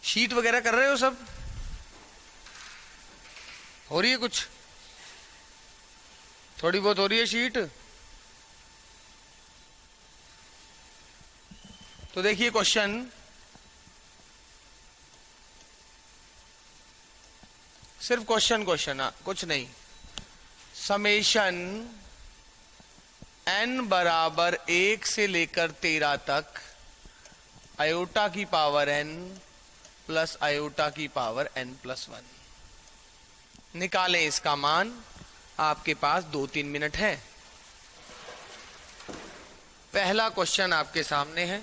Sheet वगैरह कर रहे हो सब? हो रही है कुछ? थोड़ी बहुत हो रही है शीट? तो देखिए क्वेश्चन, सिर्फ क्वेश्चन कुछ नहीं। समेशन n बराबर 1 से लेकर 13 तक आयोटा की पावर n प्लस आयोटा की पावर n प्लस 1 निकालें इसका मान। आपके पास 2-3 मिनट है। पहला क्वेश्चन आपके सामने है।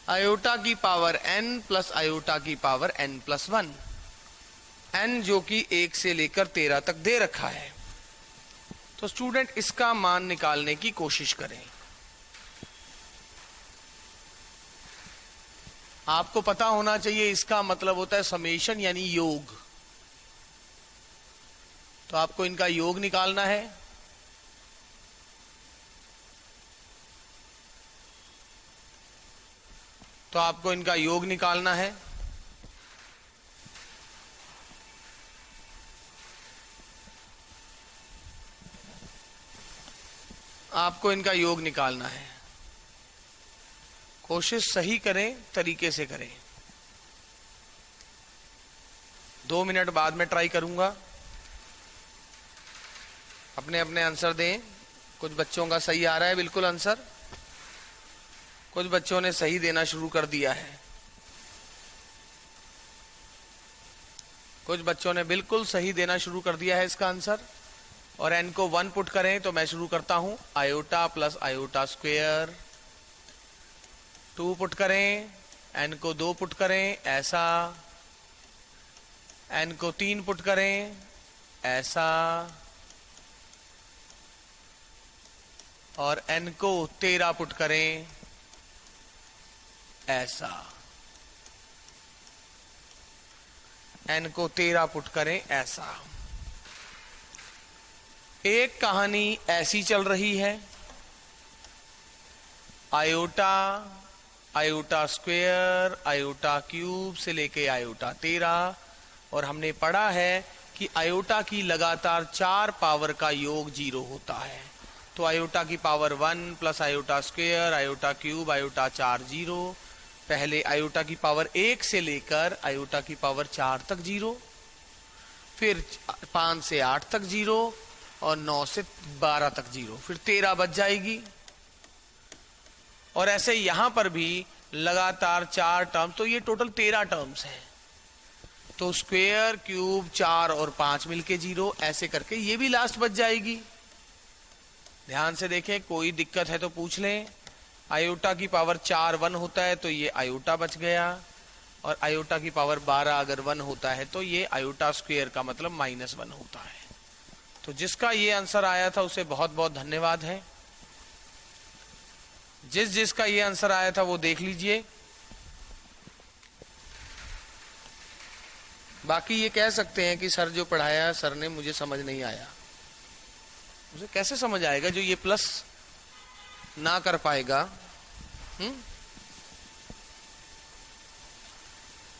आयोटा की पावर n प्लस आयोटा की पावर n प्लस 1, n जो कि 1 से लेकर 13 तक दे रखा है। तो स्टूडेंट इसका मान निकालने की कोशिश करें। आपको पता होना चाहिए इसका मतलब होता है समेशन यानी योग। तो आपको इनका योग निकालना है। तो आपको इनका योग निकालना है। आपको इनका योग निकालना है। कोशिश सही करें, तरीके से करें। 2 मिनट बाद में ट्राई करूंगा। अपने अपने आंसर दें। कुछ बच्चों का सही आ रहा है बिल्कुल आंसर, कुछ बच्चों ने सही देना शुरू कर दिया है, कुछ बच्चों ने बिल्कुल सही देना शुरू कर दिया है इसका आंसर। और n को 1 पुट करें तो मैं शुरू करता हूं। Iota plus iota square 2 put करें, n को 2 पुट करें ऐसा, n को 3 पुट करें ऐसा, और n को 13 पुट करें ऐसा, n को 13 पुट करें ऐसा। एक कहानी ऐसी चल रही है, iota, iota square, iota cube से लेके आयोटा 13, और हमने पढ़ा है कि आयोटा की लगातार 4 पावर का योग 0 होता है। तो आयोटा की power 1 plus iota square, iota cube, iota 4 0। पहले आयोटा की पावर 1 से लेकर आयोटा की पावर 4 तक 0, फिर 5 से 8 तक 0, और 9 से 12 तक 0, फिर 13 बच जाएगी। और ऐसे यहां पर भी लगातार 4 टर्म्स, तो ये टोटल 13 टर्म्स हैं। तो स्क्वायर, क्यूब, 4 और 5 मिलके 0, ऐसे करके ये भी लास्ट बच जाएगी। ध्यान से देखें, कोई दिक्कत है तो पूछ लें। आयोटा की पावर 4 1 होता है तो ये आयोटा बच गया, और आयोटा की पावर 12 अगर 1 होता है तो ये आयोटा स्क्वायर का मतलब -1 होता है। तो जिसका ये आंसर आया था उसे बहुत बहुत धन्यवाद है। जिसका ये आंसर आया था वो देख लीजिए। बाकी ये कह सकते हैं कि सर जो पढ़ाया सर ने मुझे समझ नहीं आया। मुझे कैसे समझ आएगा जो ये प्लस ना कर पाएगा?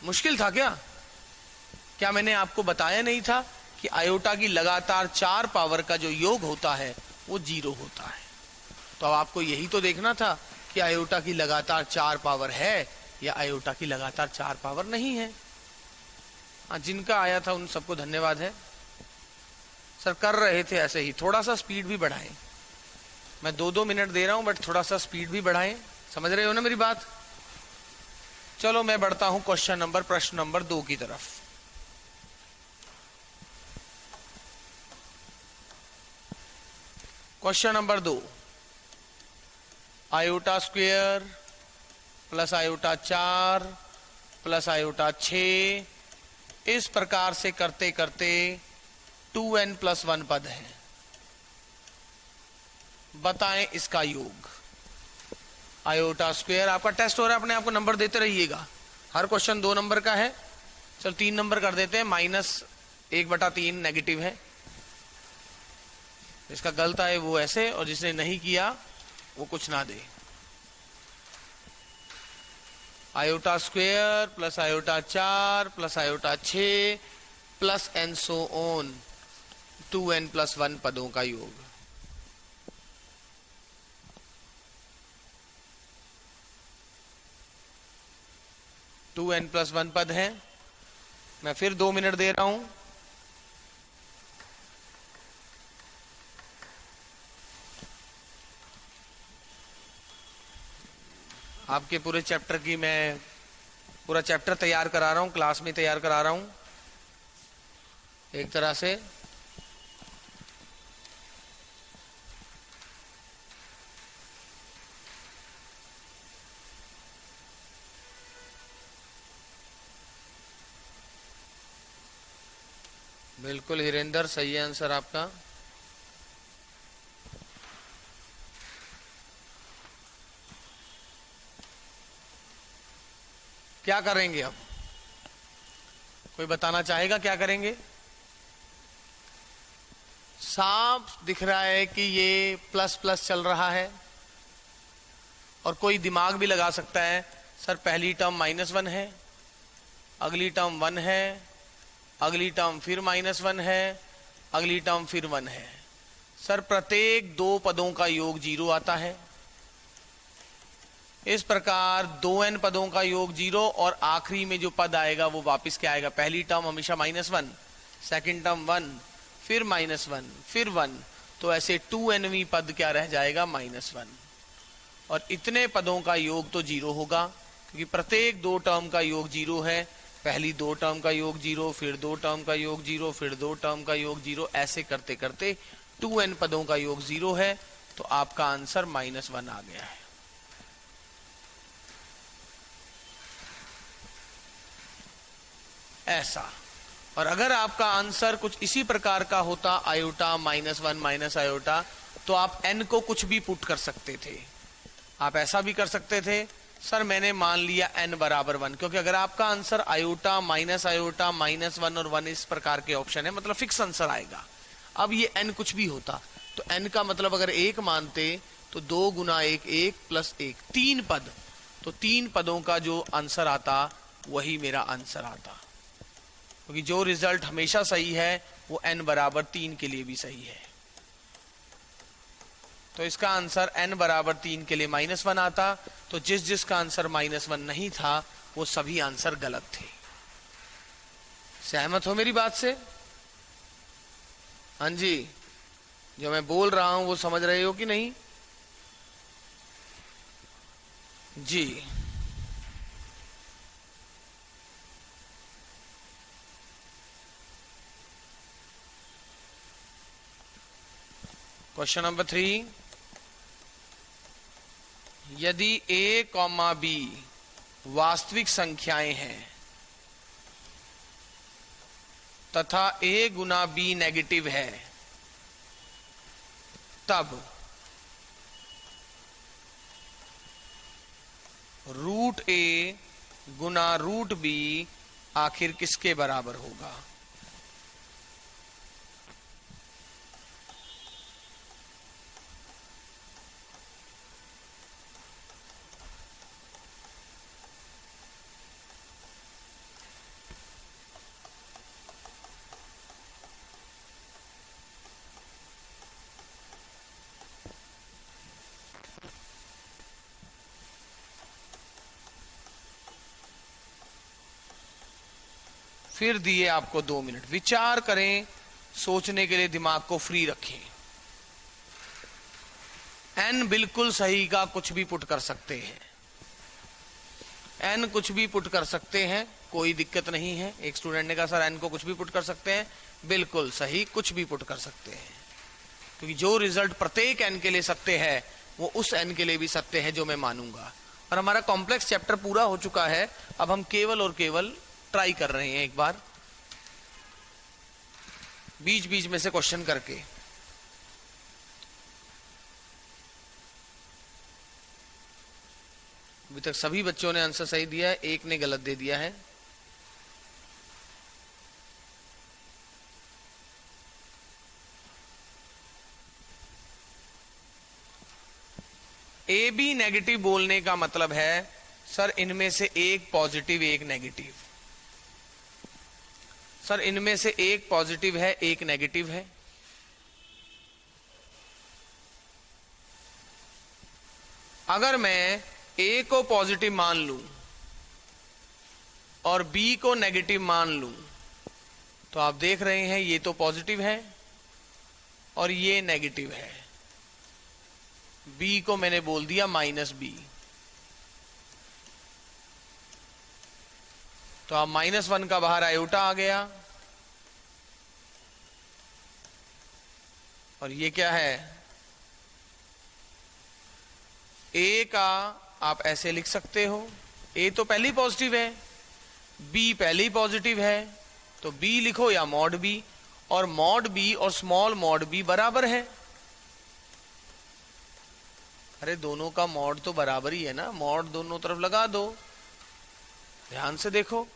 मुश्किल था क्या? क्या मैंने आपको बताया नहीं था कि आयोटा की लगातार 4 पावर का जो योग होता है वो 0 होता है? तो अब आपको यही तो देखना था कि आयोटा की लगातार 4 पावर है या आयोटा की लगातार 4 पावर नहीं है। हाँ, जिनका आया था उन सबको धन्यवाद है। सर कर रहे थे ऐसे ही, थोड़ा सा स्पीड भी बढ़ाएं। मैं 2-2 मिनट दे रहा हूं बट थोड़ा सा स्पीड भी बढ़ाएं। समझ रहे हो ना मेरी बात? चलो मैं बढ़ता हूं प्रश्न नंबर 2 की तरफ। Question number 2, iota square plus iota 4 plus iota 6, इस प्रकार से करते करते 2n + 1 पद है। बताएं इसका योग। आयोटा स्क्वायर, आपका टेस्ट हो रहा है, अपने आप को नंबर देते रहिएगा। हर क्वेश्चन 2 नंबर का है। चल 3 नंबर कर देते हैं, -1/3 नेगेटिव है। इसका गलत आए वो ऐसे, और जिसने नहीं किया वो कुछ ना दे। Iota square plus iota 4 plus iota 6 plus n so on 2n+1 पदों का योग। टू एन प्लस वन पद है। मैं फिर 2 मिनट दे रहा हूं। आपके पूरे चैप्टर की मैं पूरा चैप्टर तैयार करा रहा हूं, क्लास में तैयार करा रहा हूं एक तरह से। बिल्कुल हिरेंद्र, सही है आंसर आपका। क्या करेंगे अब? कोई बताना चाहेगा क्या करेंगे? साफ दिख रहा है कि ये प्लस प्लस चल रहा है, और कोई दिमाग भी लगा सकता है सर पहली टर्म -1 है, अगली टर्म 1 है, अगली टर्म फिर -1 है, अगली टर्म फिर 1 है। सर प्रत्येक 2 पदों का योग 0 आता है। इस प्रकार 2n पदों का योग 0, और आखिरी में जो पद आएगा वो वापस क्या आएगा? पहली टर्म हमेशा -1, सेकंड टर्म 1, फिर -1, फिर 1, तो ऐसे 2nवीं पद क्या रह जाएगा? -1। और इतने पदों का योग तो 0 होगा, क्योंकि प्रत्येक 2 टर्म का योग 0 है। पहली 2 टर्म का योग 0, फिर 2 टर्म का योग 0, फिर 2 टर्म का योग 0, ऐसे करते करते 2n पदों का योग 0 है। तो आपका आंसर -1 आ गया है। ऐसा। और अगर आपका आंसर कुछ इसी प्रकार का होता, आयोटा -1 माइनस आयोटा, तो आप n को कुछ भी पुट कर सकते थे। आप ऐसा भी कर सकते थे, सर मैंने मान लिया n बराबर 1, क्योंकि अगर आपका आंसर आयोटा आयोटा -1 और 1 इस प्रकार के ऑप्शन है, मतलब फिक्स आंसर आएगा। अब ये n कुछ भी होता, तो n का मतलब अगर 1 मानते तो 2 गुना 1 1 प्लस 1 3 पद, तो 3 पदों का जो आंसर आता वही मेरा आंसर आता, क्योंकि जो रिजल्ट हमेशा सही है वो n बराबर 3 के लिए भी सही है। तो इसका आंसर n बराबर 3 के लिए -1 आता। तो जिस जिसका आंसर -1 नहीं था वो सभी आंसर गलत थे। सहमत हो मेरी बात से? हाँ जी, जो मैं बोल रहा हूं वो समझ रहे हो कि नहीं? जी। क्वेश्चन नंबर 3, यदि a, b वास्तविक संख्याएं हैं तथा a गुना b नेगेटिव है, तब √a गुना √b आखिर किसके बराबर होगा? फिर दिए आपको 2 मिनट, विचार करें, सोचने के लिए दिमाग को फ्री रखें। n बिल्कुल सही का कुछ भी पुट कर सकते हैं, n कुछ भी पुट कर सकते हैं, कोई दिक्कत नहीं है। एक स्टूडेंट ने कहा सर n को कुछ भी पुट कर सकते हैं, बिल्कुल सही, कुछ भी पुट कर सकते हैं, क्योंकि जो रिजल्ट प्रत्येक n के लिए सत्य है वो उस n के लिए भी सत्य है जो मैं मानूंगा। और हमारा कॉम्प्लेक्स चैप्टर पूरा हो चुका है, अब हम केवल और केवल ट्राई कर रहे हैं, एक बार बीच बीच में से क्वेश्चन करके। अभी तक सभी बच्चों ने आंसर सही दिया है, एक ने गलत दे दिया है। ए बी नेगेटिव बोलने का मतलब है सर इनमें से एक पॉजिटिव एक नेगेटिव, सर इनमें से एक पॉजिटिव है एक नेगेटिव है। अगर मैं ए को पॉजिटिव मान लूं और बी को नेगेटिव मान लूं तो आप देख रहे हैं ये तो पॉजिटिव है और ये नेगेटिव है। बी को मैंने बोल दिया -b, तो अब -1 का बाहर आयोटा आ गया और ये क्या है, ए का आप ऐसे लिख सकते हो, ए तो पहले ही पॉजिटिव है, बी पहले ही पॉजिटिव है, तो बी लिखो या मॉड बी, और मॉड बी और स्मॉल मॉड बी बराबर है। अरे दोनों का मॉड तो बराबर ही है ना, मॉड दोनों तरफ लगा दो, ध्यान से देखो।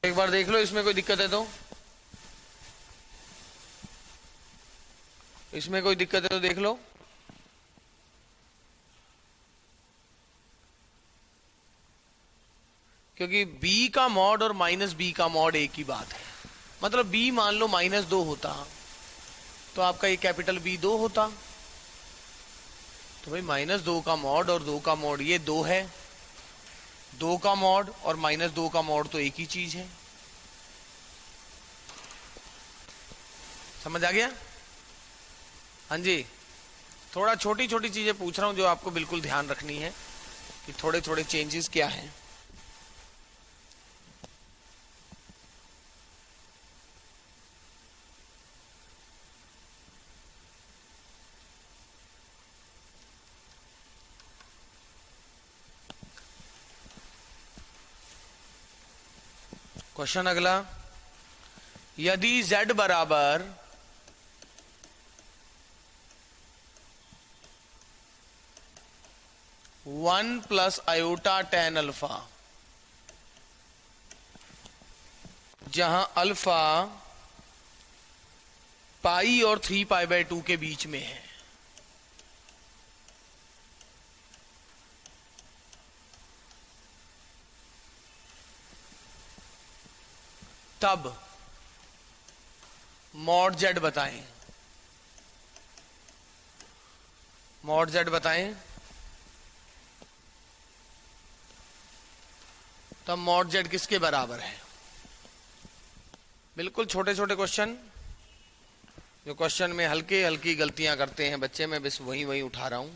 एक बार देख लो, इसमें कोई दिक्कत है तो, इसमें कोई दिक्कत है तो देख लो। क्योंकि b का मॉड और -b का मॉड एक ही बात है। मतलब b मान लो -2 होता तो आपका ये कैपिटल B 2 होता, तो भाई -2 का मॉड और 2 का मॉड ये 2 है, 2 का मॉड और -2 का मॉड तो एक ही चीज है। समझ आ गया? हाँ जी, थोड़ा छोटी छोटी चीजें पूछ रहा हूं जो आपको बिल्कुल ध्यान रखनी है कि थोड़े थोड़े चेंजेस क्या हैं। क्वेश्चन अगला, यदि z बराबर 1 प्लस आयोटा tan अल्फा, जहां अल्फा पाई और 3π/2 के बीच में है, तब मॉड जेड बताएं। मॉड जेड बताएं, तब मॉड जेड किसके बराबर है? बिल्कुल छोटे छोटे क्वेश्चन, जो क्वेश्चन में हल्की हल्की गलतियां करते हैं बच्चे, मैं बस वही वही उठा रहा हूं।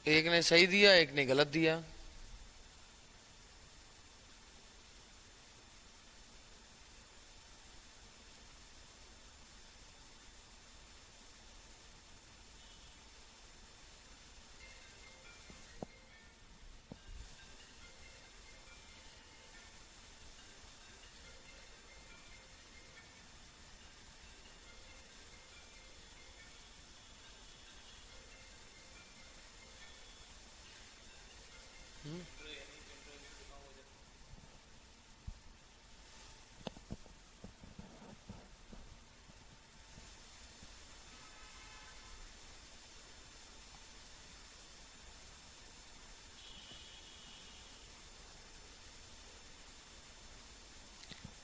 एक ने सही दिया, एक ने गलत दिया।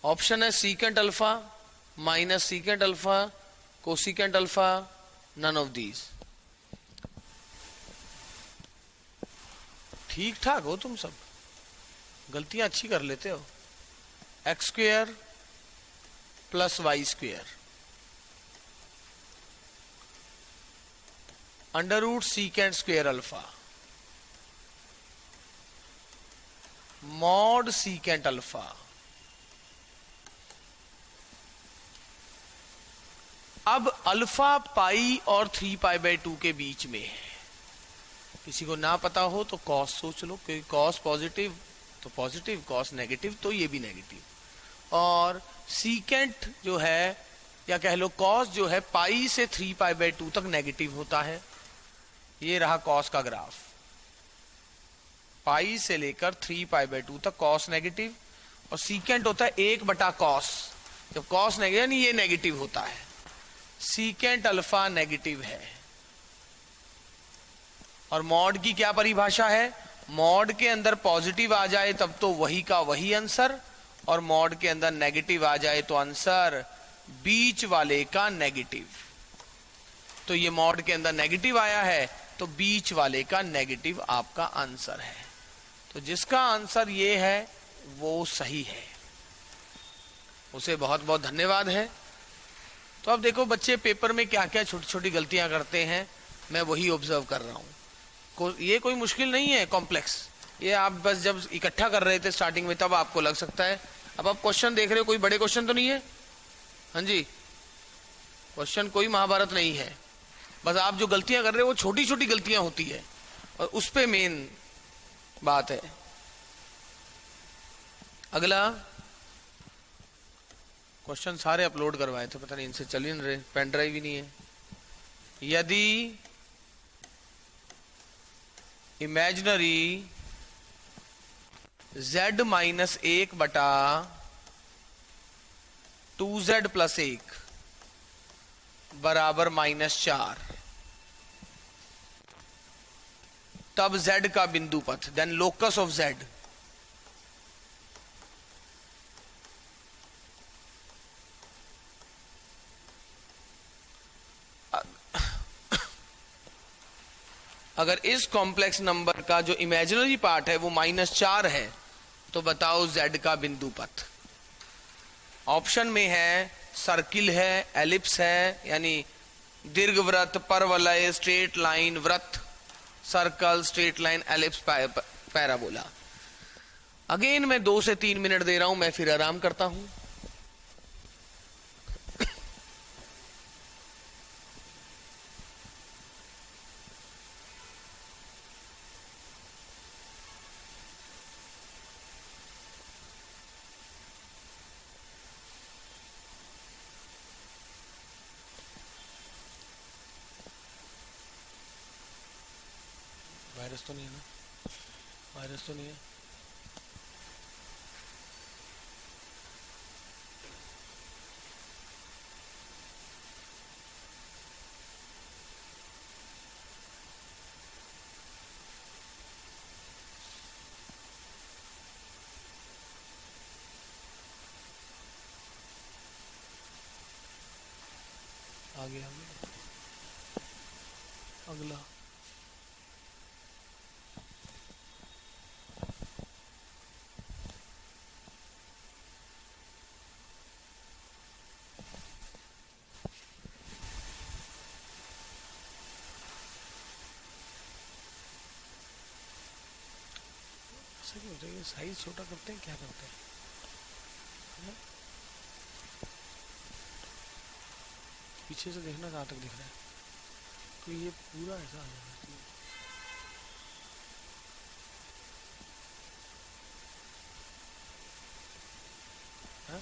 ऑप्शन है secant alpha, minus secant alpha, cosecant alpha, none of these. ठीक ठाक हो तुम सब, गलतियां अच्छी कर लेते हो। x² + y² √ secant alpha mod secant alpha. अब अल्फा पाई और 3π/2 के बीच में है। किसी को ना पता हो तो कॉस सोच लो, क्योंकि कॉस पॉजिटिव तो पॉजिटिव, कॉस नेगेटिव तो ये भी नेगेटिव। और सीकेंट जो है, या कह लो कॉस जो है, पाई से 3π/2 तक नेगेटिव होता है। ये रहा कॉस का ग्राफ, पाई से लेकर 3π/2 तक कॉस नेगेटिव, और सीकेंट होता है 1/cos। जब कॉस नेगेटिव यानी ये नेगेटिव होता है, सीकेंट अल्फा नेगेटिव है। और मॉड की क्या परिभाषा है? मॉड के अंदर पॉजिटिव आ जाए तब तो वही का वही आंसर, और मॉड के अंदर नेगेटिव आ जाए तो आंसर बीच वाले का नेगेटिव। तो ये मॉड के अंदर नेगेटिव आया है तो बीच वाले का नेगेटिव आपका आंसर है। तो जिसका आंसर ये है वो सही है, उसे बहुत बहुत धन्यवाद है। तो अब देखो बच्चे पेपर में क्या क्या छोटी छोटी गलतियां करते हैं, मैं वही ऑब्जर्व कर रहा हूं। ये कोई मुश्किल नहीं है कॉम्प्लेक्स, ये आप बस जब इकट्ठा कर रहे थे स्टार्टिंग में तब आपको लग सकता है। अब आप क्वेश्चन देख रहे हो, कोई बड़े क्वेश्चन तो नहीं है। हाँ जी, क्वेश्चन कोई महाभारत नहीं है, बस आप जो गलतियां कर रहे हो वो छोटी छोटी गलतियां होती है, और उस पे मेन बात है। अगला क्वेश्चन सारे अपलोड करवाए थे, पता नहीं इनसे चल ही नहीं रहे, पेन ड्राइव ही नहीं है। यदि इमेजिनरी z - 1/2z + 1 बराबर -4, तब z का बिंदु पथ, देन लोकस ऑफ z। अगर इस कॉम्प्लेक्स नंबर का जो इमेजिनरी पार्ट है वो -4 है तो बताओ z का बिंदु पथ। ऑप्शन में है सर्किल है, एलिप्स है यानी दीर्घवृत्त, परवलय, स्ट्रेट लाइन, वृत्त, circle, straight line, ellipse, parabola. Again मैं 2 से 3 मिनट दे रहा हूं, मैं फिर आराम करता हूं। वायरस तो नहीं है ना, वायरस तो नहीं है। आगे आगे अगला, ऐसा क्यों होता है? साइज छोटा करते हैं, क्या करते हैं? पीछे से देखना कहाँ तक दिख रहा है, तो ये पूरा ऐसा आ जाना चाहिए। हाँ?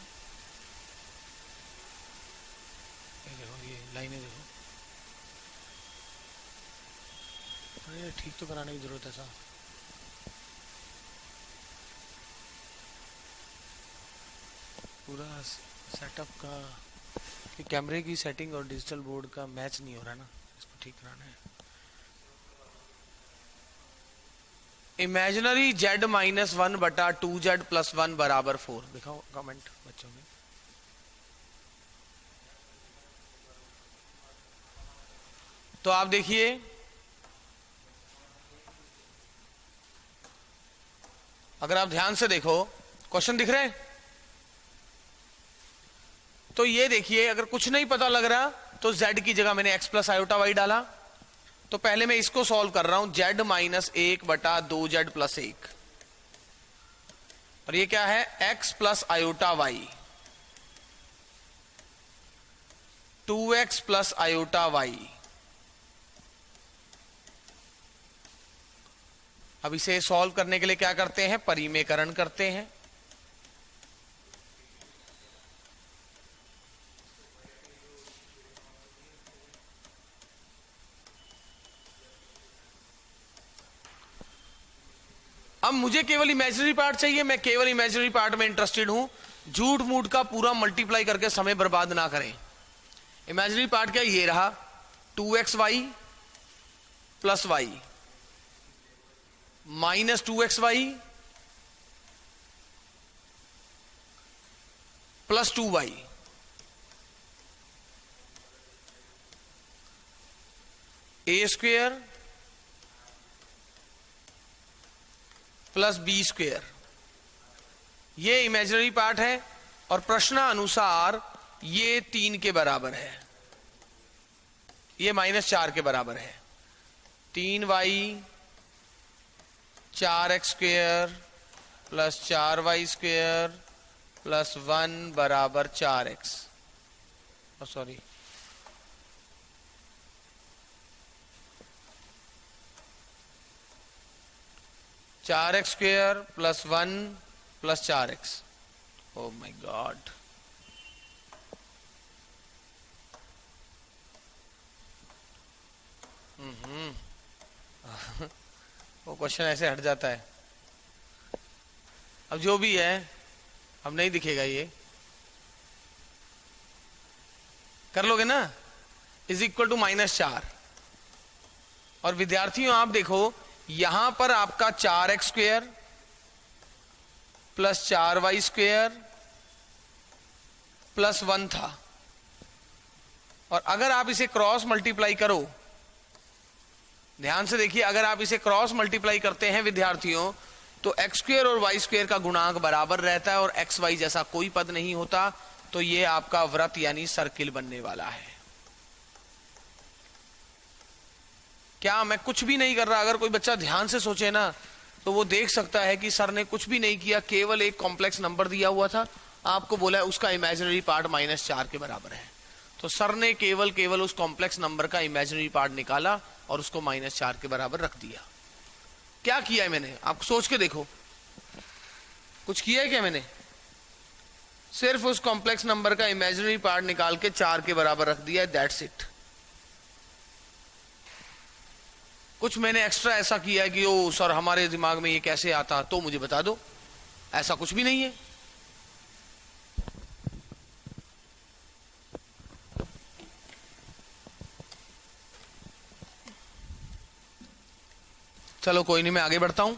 ये देखो, ये लाइनें देखो, अरे ठीक तो कराने की जरूरत है साहब। पूरा सेटअप का, कि कैमरे की सेटिंग और डिजिटल बोर्ड का मैच नहीं हो रहा ना, इसको ठीक कराना है। इमेजिनरी z माइनस 1 बटा 2z प्लस 1 बराबर 4, दिखाओ कमेंट बच्चों में। तो आप देखिए, अगर आप ध्यान से देखो, क्वेश्चन दिख रहे हैं? तो ये देखिए, अगर कुछ नहीं पता लग रहा तो z की जगह मैंने x प्लस आयोटा y डाला। तो पहले मैं इसको सॉल्व कर रहा हूं, z माइनस 1 बटा 2z प्लस 1, और ये क्या है? x plus iota y, 2x plus iota y। अब इसे सॉल्व करने के लिए क्या करते हैं? परिमेयकरण करते हैं। अब मुझे केवल इमेजिनरी पार्ट चाहिए, मैं केवल इमेजिनरी पार्ट में इंटरेस्टेड हूं। झूठ मूठ का पूरा मल्टीप्लाई करके समय बर्बाद ना करें। इमेजिनरी पार्ट क्या? ये रहा 2xy plus y minus 2xy plus 2y, ए स्क्वेयर प्लस बी स्क्वेयर, ये इमेजिनरी पार्ट है। और प्रश्नानुसार ये 3 के बराबर है, ये -4 के बराबर है। 3y 4x square plus 4y square plus 1 बराबर 4x, सॉरी, चार x square plus 1 plus 4x। Oh my God, वो क्वेश्चन ऐसे हट जाता है। अब जो भी है, अब नहीं दिखेगा, ये कर लोगे ना, इज इक्वल टू -4। और विद्यार्थियों आप देखो, यहां पर आपका 4x square plus 4y square plus 1 था, और अगर आप इसे क्रॉस मल्टीप्लाई करो, ध्यान से देखिए, अगर आप इसे क्रॉस मल्टीप्लाई करते हैं विद्यार्थियों, तो x स्क्वेयर और y स्क्वेयर का गुणांक बराबर रहता है और एक्स वाई जैसा कोई पद नहीं होता। तो ये आपका वृत्त यानी सर्किल बनने वाला है। क्या मैं कुछ भी नहीं कर रहा? अगर कोई बच्चा ध्यान से सोचे ना, तो वो देख सकता है कि सर ने कुछ भी नहीं किया, केवल एक कॉम्प्लेक्स नंबर दिया हुआ था, आपको बोला है उसका इमेजिनरी पार्ट -4 के बराबर है। तो सर ने केवल उस कॉम्प्लेक्स नंबर का इमेजिनरी पार्ट निकाला और उसको -4 के बराबर रख दिया। क्या किया है मैंने? आप सोच के देखो, कुछ किया है क्या मैंने? सिर्फ उस कॉम्प्लेक्स नंबर का इमेजिनरी पार्ट निकाल के 4 के बराबर रख दिया है, दैट्स इट। कुछ मैंने एक्स्ट्रा ऐसा किया है कि ओ सर हमारे दिमाग में ये कैसे आता, तो मुझे बता दो। ऐसा कुछ भी नहीं है। चलो कोई नहीं, मैं आगे बढ़ता हूं।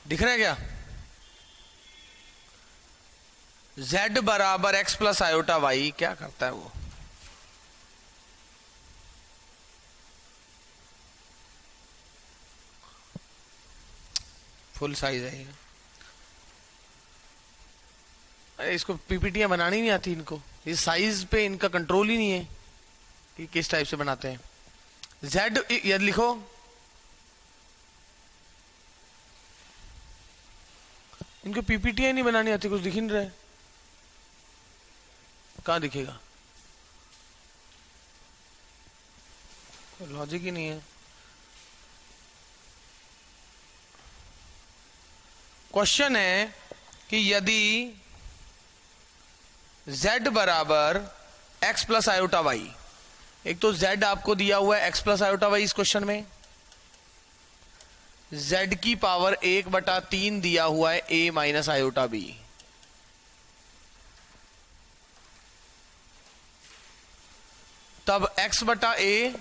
दिख रहा है क्या? z बराबर x प्लस आयोटा वाई क्या करता है वो? फुल साइज है ये। अरे इसको पीपीटियां बनानी नहीं आती इनको, ये साइज पे इनका कंट्रोल ही नहीं है कि किस टाइप से बनाते हैं। z यदि लिखो, इनको पीपीटियां नहीं बनानी आती, कुछ दिख ही नहीं रहा है। कहां दिखेगा? लॉजिक ही नहीं है। क्वेश्चन है कि यदि z बराबर x प्लस आयोटा वाई, एक तो z आपको दिया हुआ है x प्लस आयोटा वाई इस क्वेश्चन में, z की पावर 1/3 दिया हुआ है a माइनस आयोटा b। तब x बटा a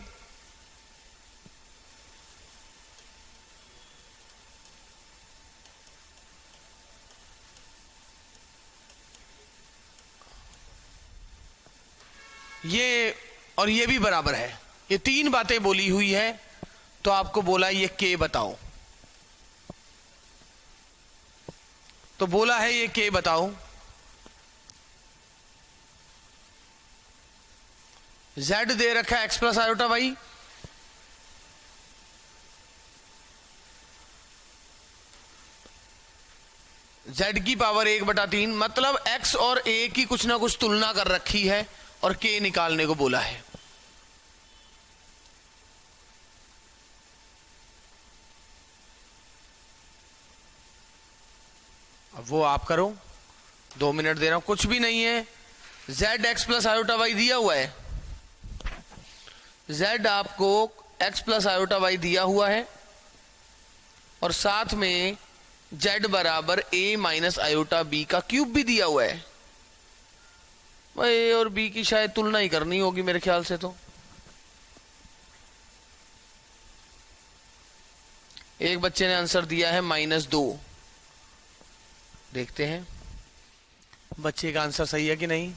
ये और ये भी बराबर है, ये तीन बातें बोली हुई है। तो आपको बोला ये k बताओ, तो बोला है ये k बताओ। z दे रखा है x plus iota Y, z की पावर 1/3, मतलब x और a की कुछ ना कुछ तुलना कर रखी है और k निकालने को बोला है। अब वो आप करो, 2 मिनट दे रहा हूं, कुछ भी नहीं है। z x plus iota Y दिया हुआ है, z आपको x प्लस आयोटा वाई दिया हुआ है और साथ में z बराबर a माइनस आयोटा b का क्यूब भी दिया हुआ है। a और b की शायद तुलना ही करनी होगी मेरे ख्याल से। तो एक बच्चे ने आंसर दिया है -2। देखते हैं बच्चे का आंसर सही है कि नहीं।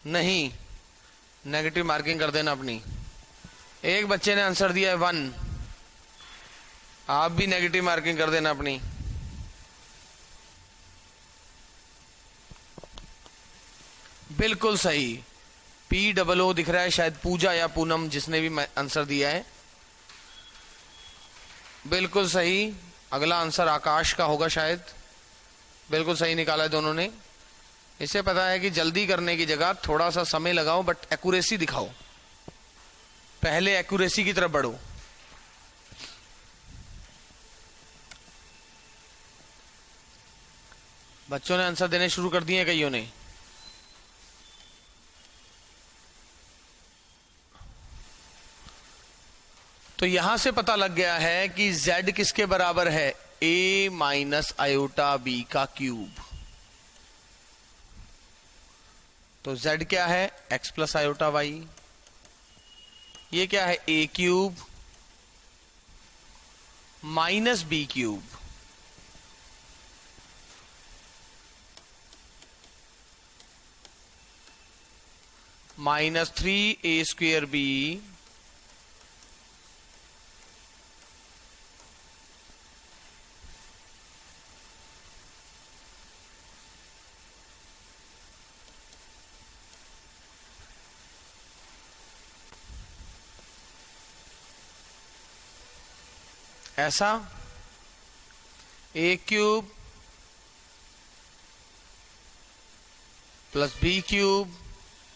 नहीं, नेगेटिव मार्किंग कर देना अपनी। एक बच्चे ने आंसर दिया है 1, आप भी नेगेटिव मार्किंग कर देना अपनी। बिल्कुल सही, POO दिख रहा है, शायद पूजा या पूनम जिसने भी आंसर दिया है। बिल्कुल सही, अगला आंसर आकाश का होगा शायद। बिल्कुल सही निकाला है दोनों ने। इससे पता है कि जल्दी करने की जगह थोड़ा सा समय लगाओ बट एक्यूरेसी दिखाओ, पहले एक्यूरेसी की तरफ बढ़ो। बच्चों ने आंसर देने शुरू कर दिए कईयों ने। तो यहां से पता लग गया है कि z किसके बराबर है, a माइनस आयोटा b का क्यूब। तो z क्या है, x प्लस आयोटा वाई। ये क्या है, a cube minus b cube. -3a² b ऐसा a cube plus B cube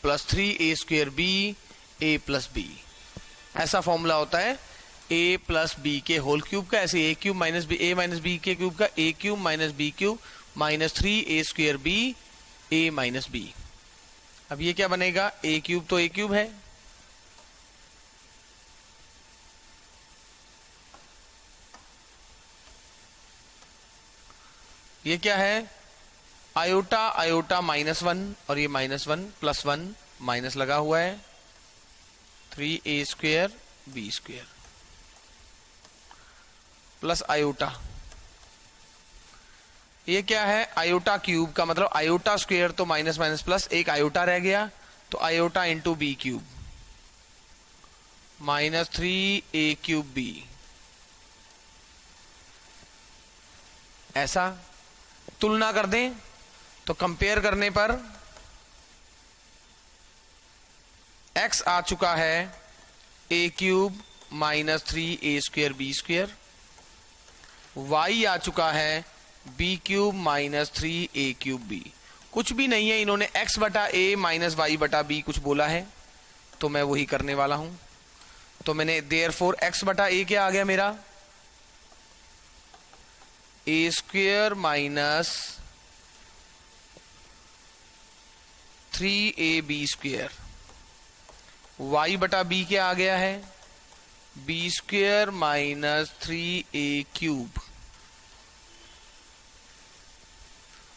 plus 3a square B a plus B, ऐसा फॉर्मूला होता है a प्लस बी के होल क्यूब का। ऐसे a cube minus B, a minus B के cube का a cube minus B cube minus 3a square B a minus B. अब ये क्या बनेगा, a क्यूब तो a क्यूब है, ये क्या है, आयोटा आयोटा -1 और ये -1 +1 माइनस लगा हुआ है 3a square B square plus iota, ये क्या है, आयोटा क्यूब का मतलब आयोटा स्क्वायर तो माइनस माइनस प्लस, एक आयोटा रह गया तो iota into B cube minus 3a cube B, ऐसा। तुलना कर दें तो कंपेयर करने पर x आ चुका है a cube minus 3a square B square, y आ चुका है b cube minus 3a cube b। कुछ भी नहीं है, इन्होंने x बटा a माइनस y बटा b कुछ बोला है तो मैं वही करने वाला हूं। तो मैंने देयरफॉर x बटा a क्या आ गया मेरा, a square minus 3ab square, y बटा b क्या आ गया है, b square minus 3a cube,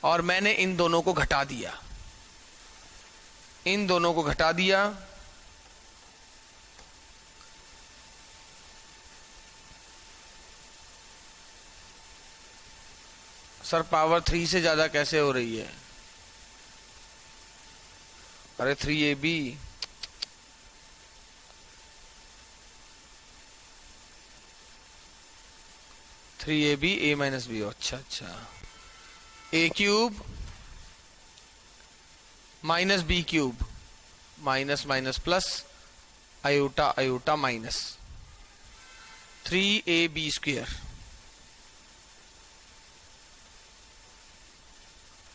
और मैंने इन दोनों को घटा दिया, इन दोनों को घटा दिया सर पावर 3 से ज्यादा कैसे हो रही है, अरे 3ab, a माइनस बी, अच्छा अच्छा, a cube minus B cube minus minus plus iota iota minus 3ab square,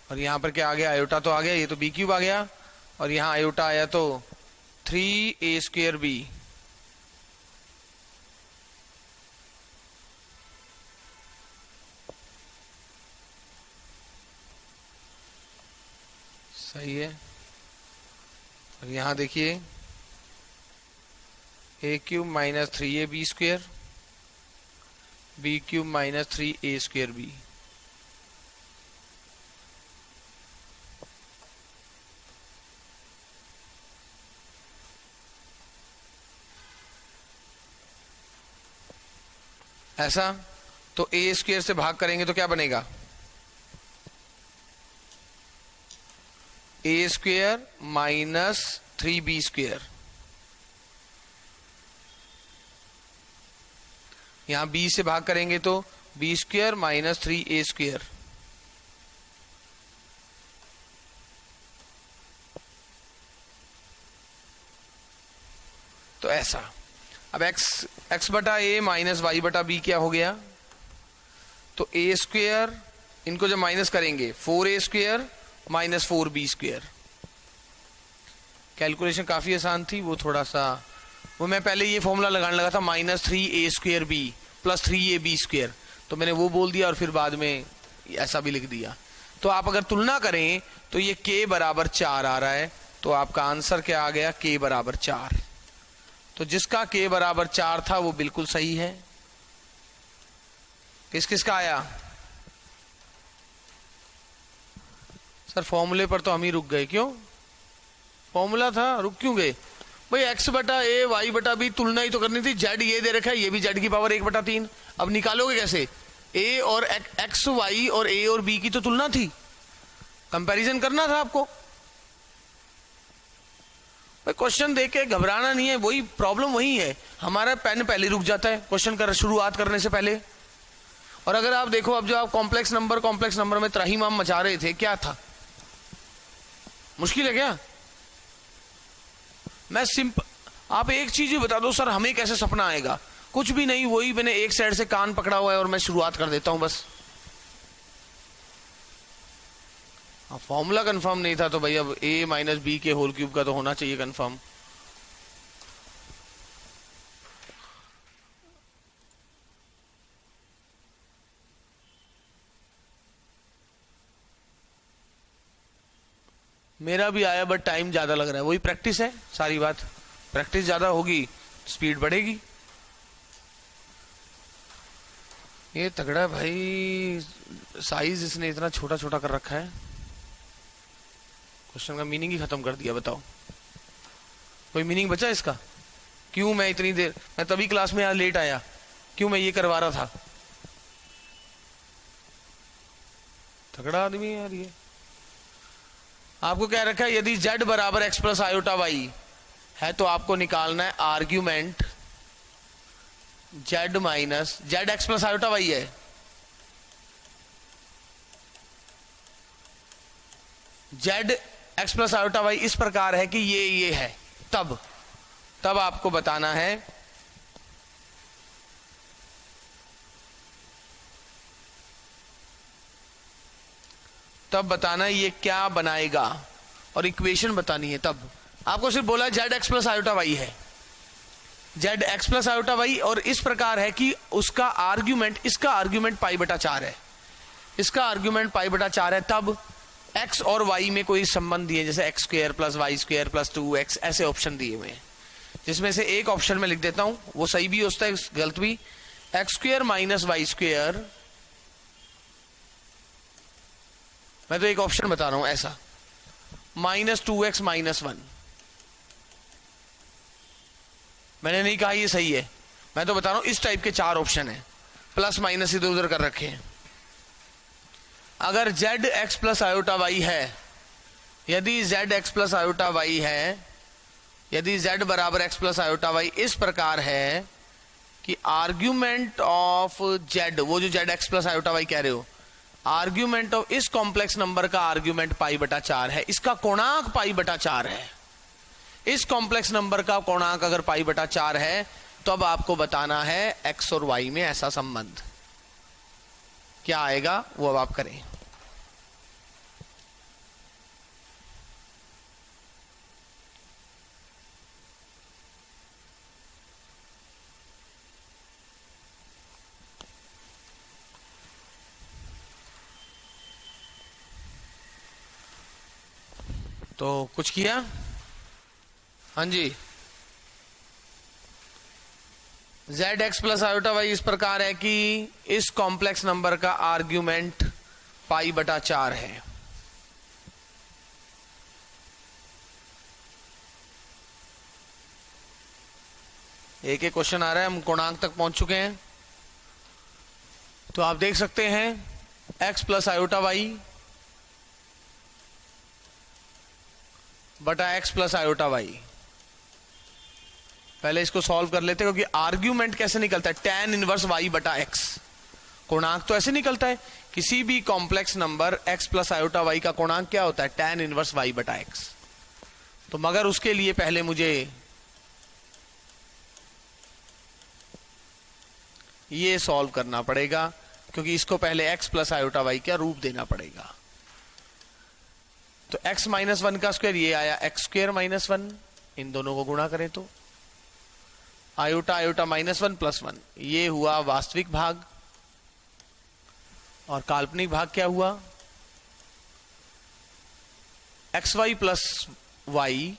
और यहां पर क्या आ गया, आयोटा तो आ गया, ये तो बी क्यूब आ गया, और यहां आयोटा आया तो 3a स्क्वायर बी, सही है। और यहां देखिए a cube minus 3ab square b cube minus 3a square B, ऐसा। तो a स्क्वायर से भाग करेंगे तो क्या बनेगा, a square minus 3b square, यहां b से भाग करेंगे तो b square minus 3a square, तो ऐसा। अब x बटा a माइनस y बटा b क्या हो गया, तो a स्क्वायर, इनको जब माइनस करेंगे 4a square minus 4b square. Calculation काफी आसान थी, वो थोड़ा सा, वो मैं पहले ये फॉर्मूला लगाने लगा था minus 3a square b plus 3ab square, तो मैंने वो बोल दिया और फिर बाद में ऐसा भी लिख दिया। तो आप अगर तुलना करें तो ये k बराबर 4 आ रहा है, तो आपका आंसर क्या आ गया, k बराबर 4। तो जिसका k बराबर 4 था वो बिल्कुल सही है। किस किस का आया, सर फॉर्मूले पर तो हम ही रुक गए, क्यों, फॉर्मूला था, रुक क्यों गए भाई, x बटा a y बटा b तुलना ही तो करनी थी, z ये दे रखा है, ये भी z की पावर 1/3, अब निकालोगे कैसे, a और x y और a और b की तो तुलना थी, कंपैरिजन करना था आपको। भाई क्वेश्चन देख के घबराना नहीं है, वही प्रॉब्लम वही है, हमारा पेन पहले रुक जाता है क्वेश्चन कर शुरुआत करने से पहले। और अगर आप देखो, अब जो आप कॉम्प्लेक्स नंबर में त्राहिमाम मचा रहे थे, क्या था, मुश्किल है क्या, मैं सिंपल, आप एक चीज ही बता दो सर हमें कैसे सपना आएगा, कुछ भी नहीं, वही मैंने एक साइड से कान पकड़ा हुआ है और मैं शुरुआत कर देता हूं बस। फॉर्मूला कंफर्म नहीं था तो भाई अब a माइनस बी के होल क्यूब का तो होना चाहिए कंफर्म। मेरा भी आया बट टाइम ज्यादा लग रहा है, वही प्रैक्टिस है सारी बात, प्रैक्टिस ज्यादा होगी स्पीड बढ़ेगी। ये तगड़ा भाई, साइज इसने इतना छोटा छोटा कर रखा है, क्वेश्चन का मीनिंग ही खत्म कर दिया। बताओ कोई मीनिंग बचा इसका? क्यों मैं इतनी देर, मैं तभी क्लास में यहाँ लेट आया, क्यों मैं ये करवा रहा था? तगड़ा आदमी है यार ये। आपको क्या रखा है, यदि z बराबर x प्लस आयोटा वाई है तो आपको निकालना है argument z minus Z X plus iota Y है, z X plus iota Y इस प्रकार है कि ये है, तब आपको बताना है ये क्या बनाएगा और इक्वेशन बतानी है। तब आपको सिर्फ बोला Z X plus iota Y है, Z X plus iota Y, और इस प्रकार है कि उसका आर्ग्यूमेंट, इसका आर्ग्यूमेंट पाई बटा 4 है, इसका आर्ग्यूमेंट पाई बटा 4 है। तब x और y में कोई संबंध दिए, जैसे X square plus Y square plus 2x, ऐसे ऑप्शन दिए हुए हैं, जिसमें से एक ऑप्शन में लिख देता हूं, वो सही भी होता है गलत भी, X square minus Y square. मैं तो एक ऑप्शन बता रहा हूं ऐसा, माइनस 2x माइनस 1। मैंने नहीं कहा ये सही है, मैं तो बता रहा हूं इस टाइप के 4 ऑप्शन है, प्लस माइनस इधर उधर कर रखे हैं। अगर z x plus iota Y है, यदि z x plus iota Y है, यदि z बराबर x प्लस आयोटा वाई इस प्रकार है कि आर्ग्यूमेंट ऑफ z, वो जो z x plus iota Y कह रहे हो, आर्ग्यूमेंट ऑफ इस कॉम्प्लेक्स नंबर का आर्ग्यूमेंट पाई बटा 4 है, इसका कोणांक पाई बटा 4 है, इस कॉम्प्लेक्स नंबर का कोणांक अगर पाई बटा 4 है, तो अब आपको बताना है x और y में ऐसा संबंध क्या आएगा, वो अब आप करें। तो कुछ किया? हाँ जी, Z X plus iota Y इस प्रकार है कि इस कॉम्प्लेक्स नंबर का आर्ग्यूमेंट पाई बटा 4 है। एक एक क्वेश्चन आ रहा है, हम कोणांक तक पहुंच चुके हैं। तो आप देख सकते हैं एक्स प्लस आयोटा वाई बटा एक्स प्लस आयोटा वाई। पहले इसको सॉल्व कर लेते हैं, क्योंकि आर्ग्यूमेंट कैसे निकलता है, tan इनवर्स y बटा x। कोणांक तो ऐसे निकलता है, किसी भी complex number x plus iota Y का कोणांक क्या होता है, tan इनवर्स y बटा x। तो मगर उसके लिए पहले मुझे ये सॉल्व करना पड़ेगा, क्योंकि इसको पहले x प्लस आयोटा वाई का रूप देना पड़ेगा। तो x माइनस 1 का स्क्वायर ये आया एक्स स्क्वायर माइनस 1, इन दोनों को गुणा करें तो आयोटा आयोटा माइनस 1 प्लस 1, ये हुआ वास्तविक भाग, और काल्पनिक भाग क्या हुआ, X Y plus Y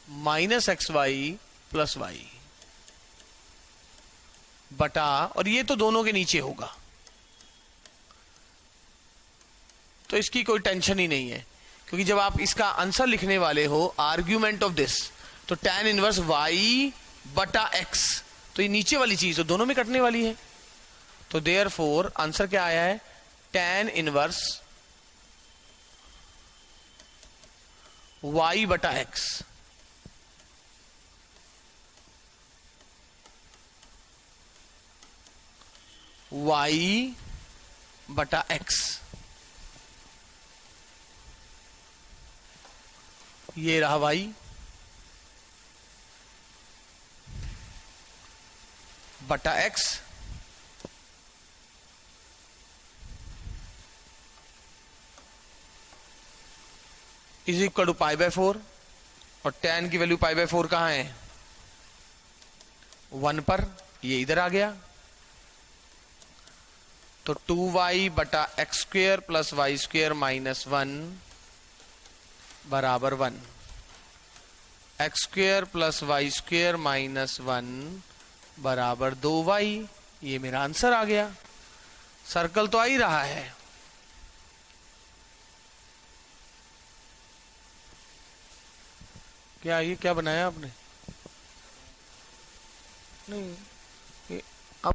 minus X Y plus Y बटा, और ये तो दोनों के नीचे होगा, तो इसकी कोई टेंशन ही नहीं है, क्योंकि जब आप इसका आंसर लिखने वाले हो आर्ग्यूमेंट ऑफ दिस, तो tan इनवर्स y बटा x, तो ये नीचे वाली चीज तो दोनों में कटने वाली है। तो देयरफॉर आंसर क्या आया है, tan इनवर्स y बटा x। y बटा x, ये रहा y, बटा x is equal to pi by 4, और tan की वैल्यू पाई बाय 4 कहां है? 1 पर, ये इधर आ गया। तो 2y बटा X square plus Y square minus 1 बराबर 1। X square plus Y square minus 1 बराबर 2y। ये मेरा आंसर आ गया। सर्कल तो आ ही रहा है। क्या ये क्या बनाया आपने? नहीं, ये अब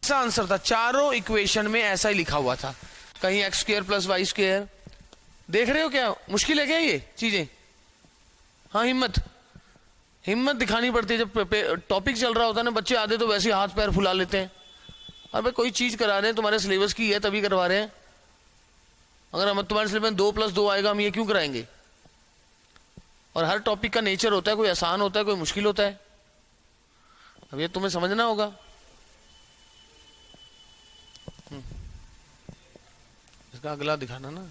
ऐसा आंसर था, चारों इक्वेशन में ऐसा ही लिखा हुआ था। कहीं X square plus Y square, देख रहे हो क्या मुश्किल है क्या ये चीजें? हाँ, हिम्मत दिखानी पड़ती है। जब टॉपिक चल रहा होता है ना, बच्चे आधे तो वैसे हाथ पैर फुला लेते हैं। अबे कोई चीज करा रहे हैं, तुम्हारे सिलेबस की है तभी करवा रहे हैं। अगर हम तुम्हारे सिलेबस में 2 + 2 आएगा, हम ये क्यों कराएंगे? और हर टॉपिक का नेचर होता है, कोई आसान होता है, कोई मुश्किल होता है। अब ये तुम्हें समझना होगा। इसका अगला दिखाना ना।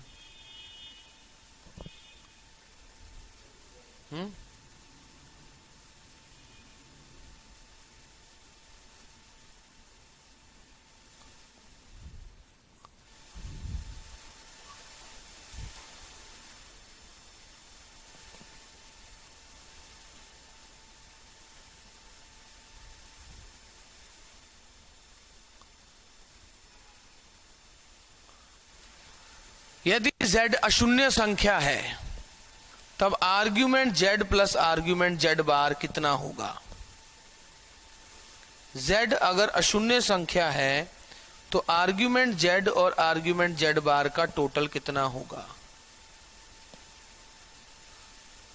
यदि z अशून्य संख्या है तब argument z plus argument z बार कितना होगा? z अगर अशून्य संख्या है तो आर्ग्यूमेंट z और आर्ग्यूमेंट z बार का टोटल कितना होगा?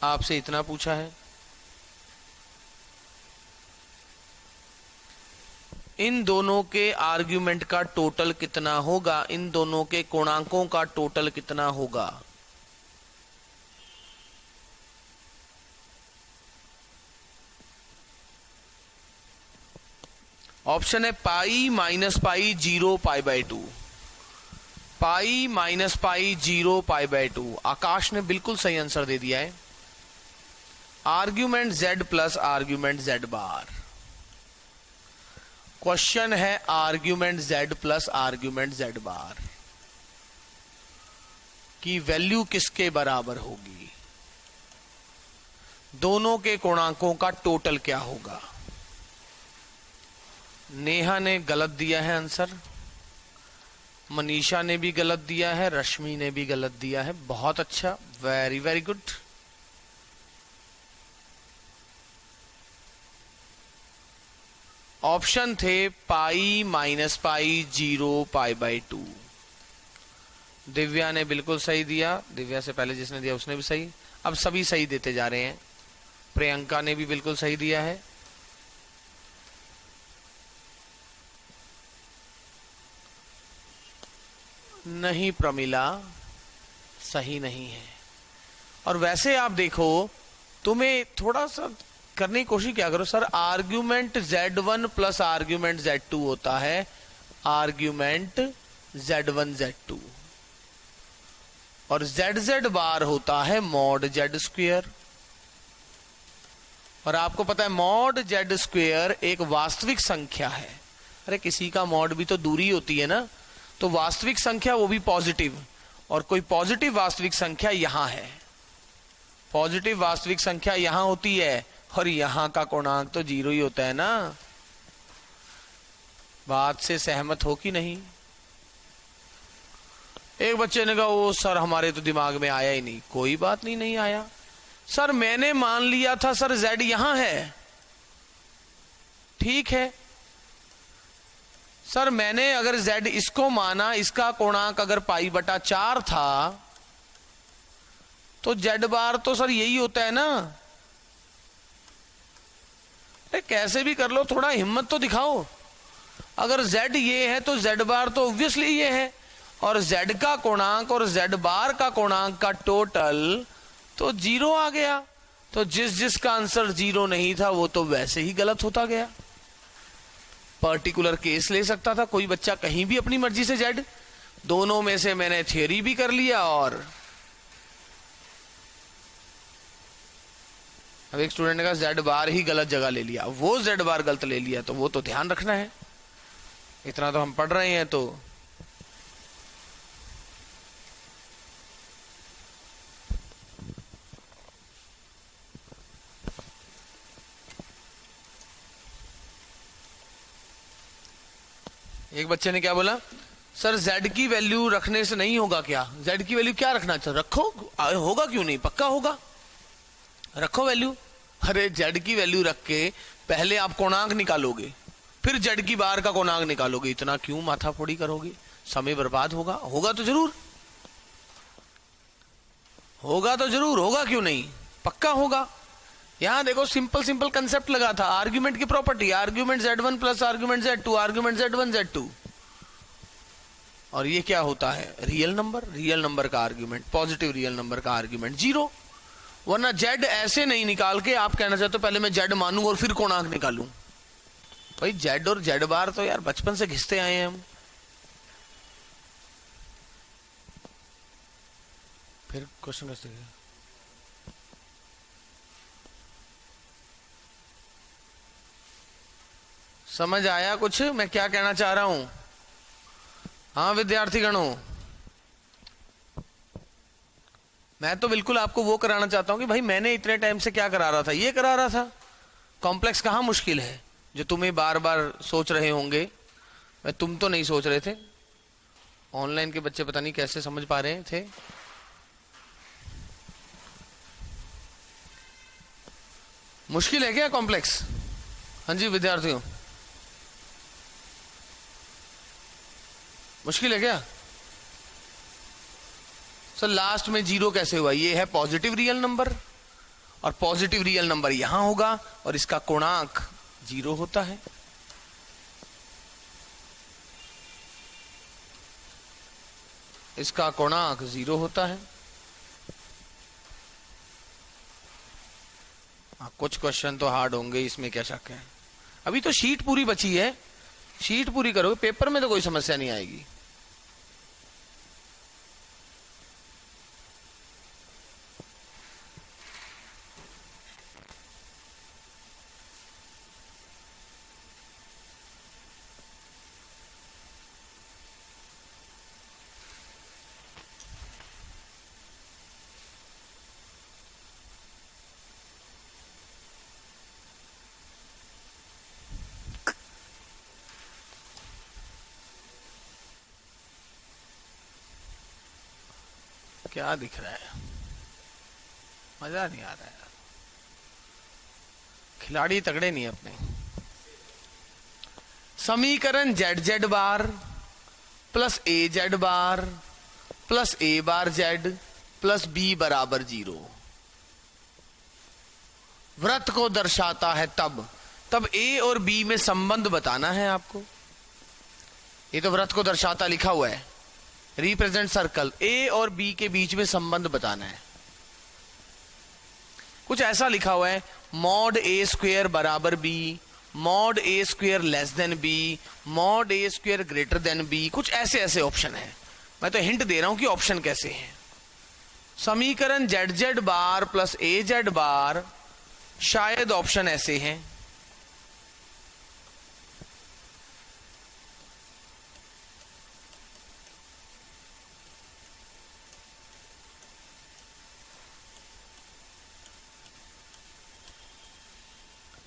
आपसे इतना पूछा है। इन दोनों के आर्ग्यूमेंट का टोटल कितना होगा? इन दोनों के कोणांकों का टोटल कितना होगा? ऑप्शन है pi minus pi 0 pi by 2। Pi minus pi 0 pi by 2। आकाश ने बिल्कुल सही आंसर दे दिया है। Argument z plus argument z बार। क्वेश्चन है argument z plus argument z बार की वैल्यू किसके बराबर होगी? दोनों के कोणांकों का टोटल क्या होगा? नेहा ने गलत दिया है आंसर, मनीषा ने भी गलत दिया है, रश्मि ने भी गलत दिया है। बहुत अच्छा, वेरी वेरी गुड। ऑप्शन थे pi minus pi 0 pi by 2। Divya ने बिल्कुल सही दिया। दिव्या से पहले जिसने दिया उसने भी सही। अब सभी सही देते जा रहे हैं। प्रियंका ने भी बिल्कुल सही दिया है। नहीं प्रमिला, सही नहीं है। और वैसे आप देखो, तुम्हें थोड़ा सा करने की कोशिश क्या करो। Sir argument z1 plus argument z2 होता है आर्ग्यूमेंट z1 z2, और zz बार होता है मॉड z स्क्वेयर। और आपको पता है मॉड z स्क्वेयर एक वास्तविक संख्या है। अरे किसी का मॉड भी तो दूरी होती है ना, तो वास्तविक संख्या वो भी पॉजिटिव, और कोई पॉजिटिव वास्तविक संख्या यहां है। पॉजिटिव वास्तविक संख्या यहां होती है और यहां का कोणांक तो 0 ही होता है ना। बात से सहमत हो कि नहीं? एक बच्चे ने कहा ओ सर हमारे तो दिमाग में आया ही नहीं। कोई बात नहीं, नहीं आया। सर मैंने मान लिया था सर z यहां है, ठीक है। सर मैंने अगर z इसको माना, इसका कोणांक अगर पाई बटा 4 था, तो z बार तो सर यही होता है ना। अरे कैसे भी कर लो, थोड़ा हिम्मत तो दिखाओ। अगर z ये है तो z बार तो ऑब्वियसली ये है, और z का कोणांक और z बार का कोणांक का टोटल तो 0 आ गया। तो जिसका आंसर 0 नहीं था वो तो वैसे ही गलत होता गया। पर्टिकुलर केस ले सकता था कोई बच्चा कहीं भी अपनी मर्जी से z, दोनों में से मैंने थ्योरी भी कर लिया। और अब एक स्टूडेंट ने कहा z बार ही गलत जगह ले लिया, वो z बार गलत ले लिया, तो वो तो ध्यान रखना है। इतना तो हम पढ़ रहे हैं। तो एक बच्चे ने क्या बोला, सर z की वैल्यू रखने से नहीं होगा क्या? z की वैल्यू क्या रखना चाहिए? रखो, होगा क्यों नहीं, पक्का होगा, रखो वैल्यू। अरे z की वैल्यू रख के पहले आप कोणांक निकालोगे, फिर z की बार का कोणांक निकालोगे। इतना क्यों माथा फोड़ी करोगे, समय बर्बाद होगा। होगा तो जरूर, होगा तो जरूर, होगा क्यों नहीं, पक्का होगा। यहां देखो सिंपल कंसेप्ट लगा था, आर्ग्यूमेंट की property, argument z1 plus argument z2, argument z1 z2। और ये क्या होता है, रियल नंबर, रियल नंबर का आर्ग्यूमेंट, पॉजिटिव रियल नंबर का आर्ग्यूमेंट 0। वरना z ऐसे नहीं निकाल के आप कहना चाहते हो पहले मैं z मानूं और फिर कोणांक निकालूं। भाई z और z बार तो यार बचपन से घिसते आए हैं हम। फिर क्वेश्चन कैसे, समझ आया कुछ मैं क्या कहना चाह रहा हूं? हाँ विद्यार्थी गणों, मैं तो बिल्कुल आपको वो कराना चाहता हूं कि भाई मैंने इतने टाइम से क्या करा रहा था, ये करा रहा था। कॉम्प्लेक्स कहां मुश्किल है जो तुम्हें बार बार सोच रहे होंगे। मैं तुम तो नहीं सोच रहे थे, ऑनलाइन के बच्चे पता नहीं कैसे समझ पा रहे थे। मुश्किल है क्या कॉम्प्लेक्स? हाँ जी विद्यार्थियों, मुश्किल है क्या? सर लास्ट में 0 कैसे हुआ? ये है पॉजिटिव रियल नंबर, और पॉजिटिव रियल नंबर यहां होगा और इसका कोणांक 0 होता है। इसका कोणांक 0 होता है। कुछ क्वेश्चन तो हार्ड होंगे, इसमें क्या शक है। अभी तो शीट पूरी बची है, शीट पूरी करोगे, पेपर में तो कोई समस्या नहीं आएगी। क्या दिख रहा है, मजा नहीं आ रहा है, खिलाड़ी तगड़े नहीं अपने। समीकरण z bar plus az bar plus a bar z plus b बराबर 0 वृत्त को दर्शाता है। तब a और b में संबंध बताना है आपको। ये तो वृत्त को दर्शाता लिखा हुआ है, रिप्रेजेंट सर्कल, ए और बी के बीच में संबंध बताना है। कुछ ऐसा लिखा हुआ है, मॉड ए स्क्वेयर बराबर B, mod A square less than B, mod A square greater than B, कुछ ऐसे ऐसे ऑप्शन है। मैं तो हिंट दे रहा हूं कि ऑप्शन कैसे है। समीकरण z बार प्लस az बार, शायद ऑप्शन ऐसे हैं।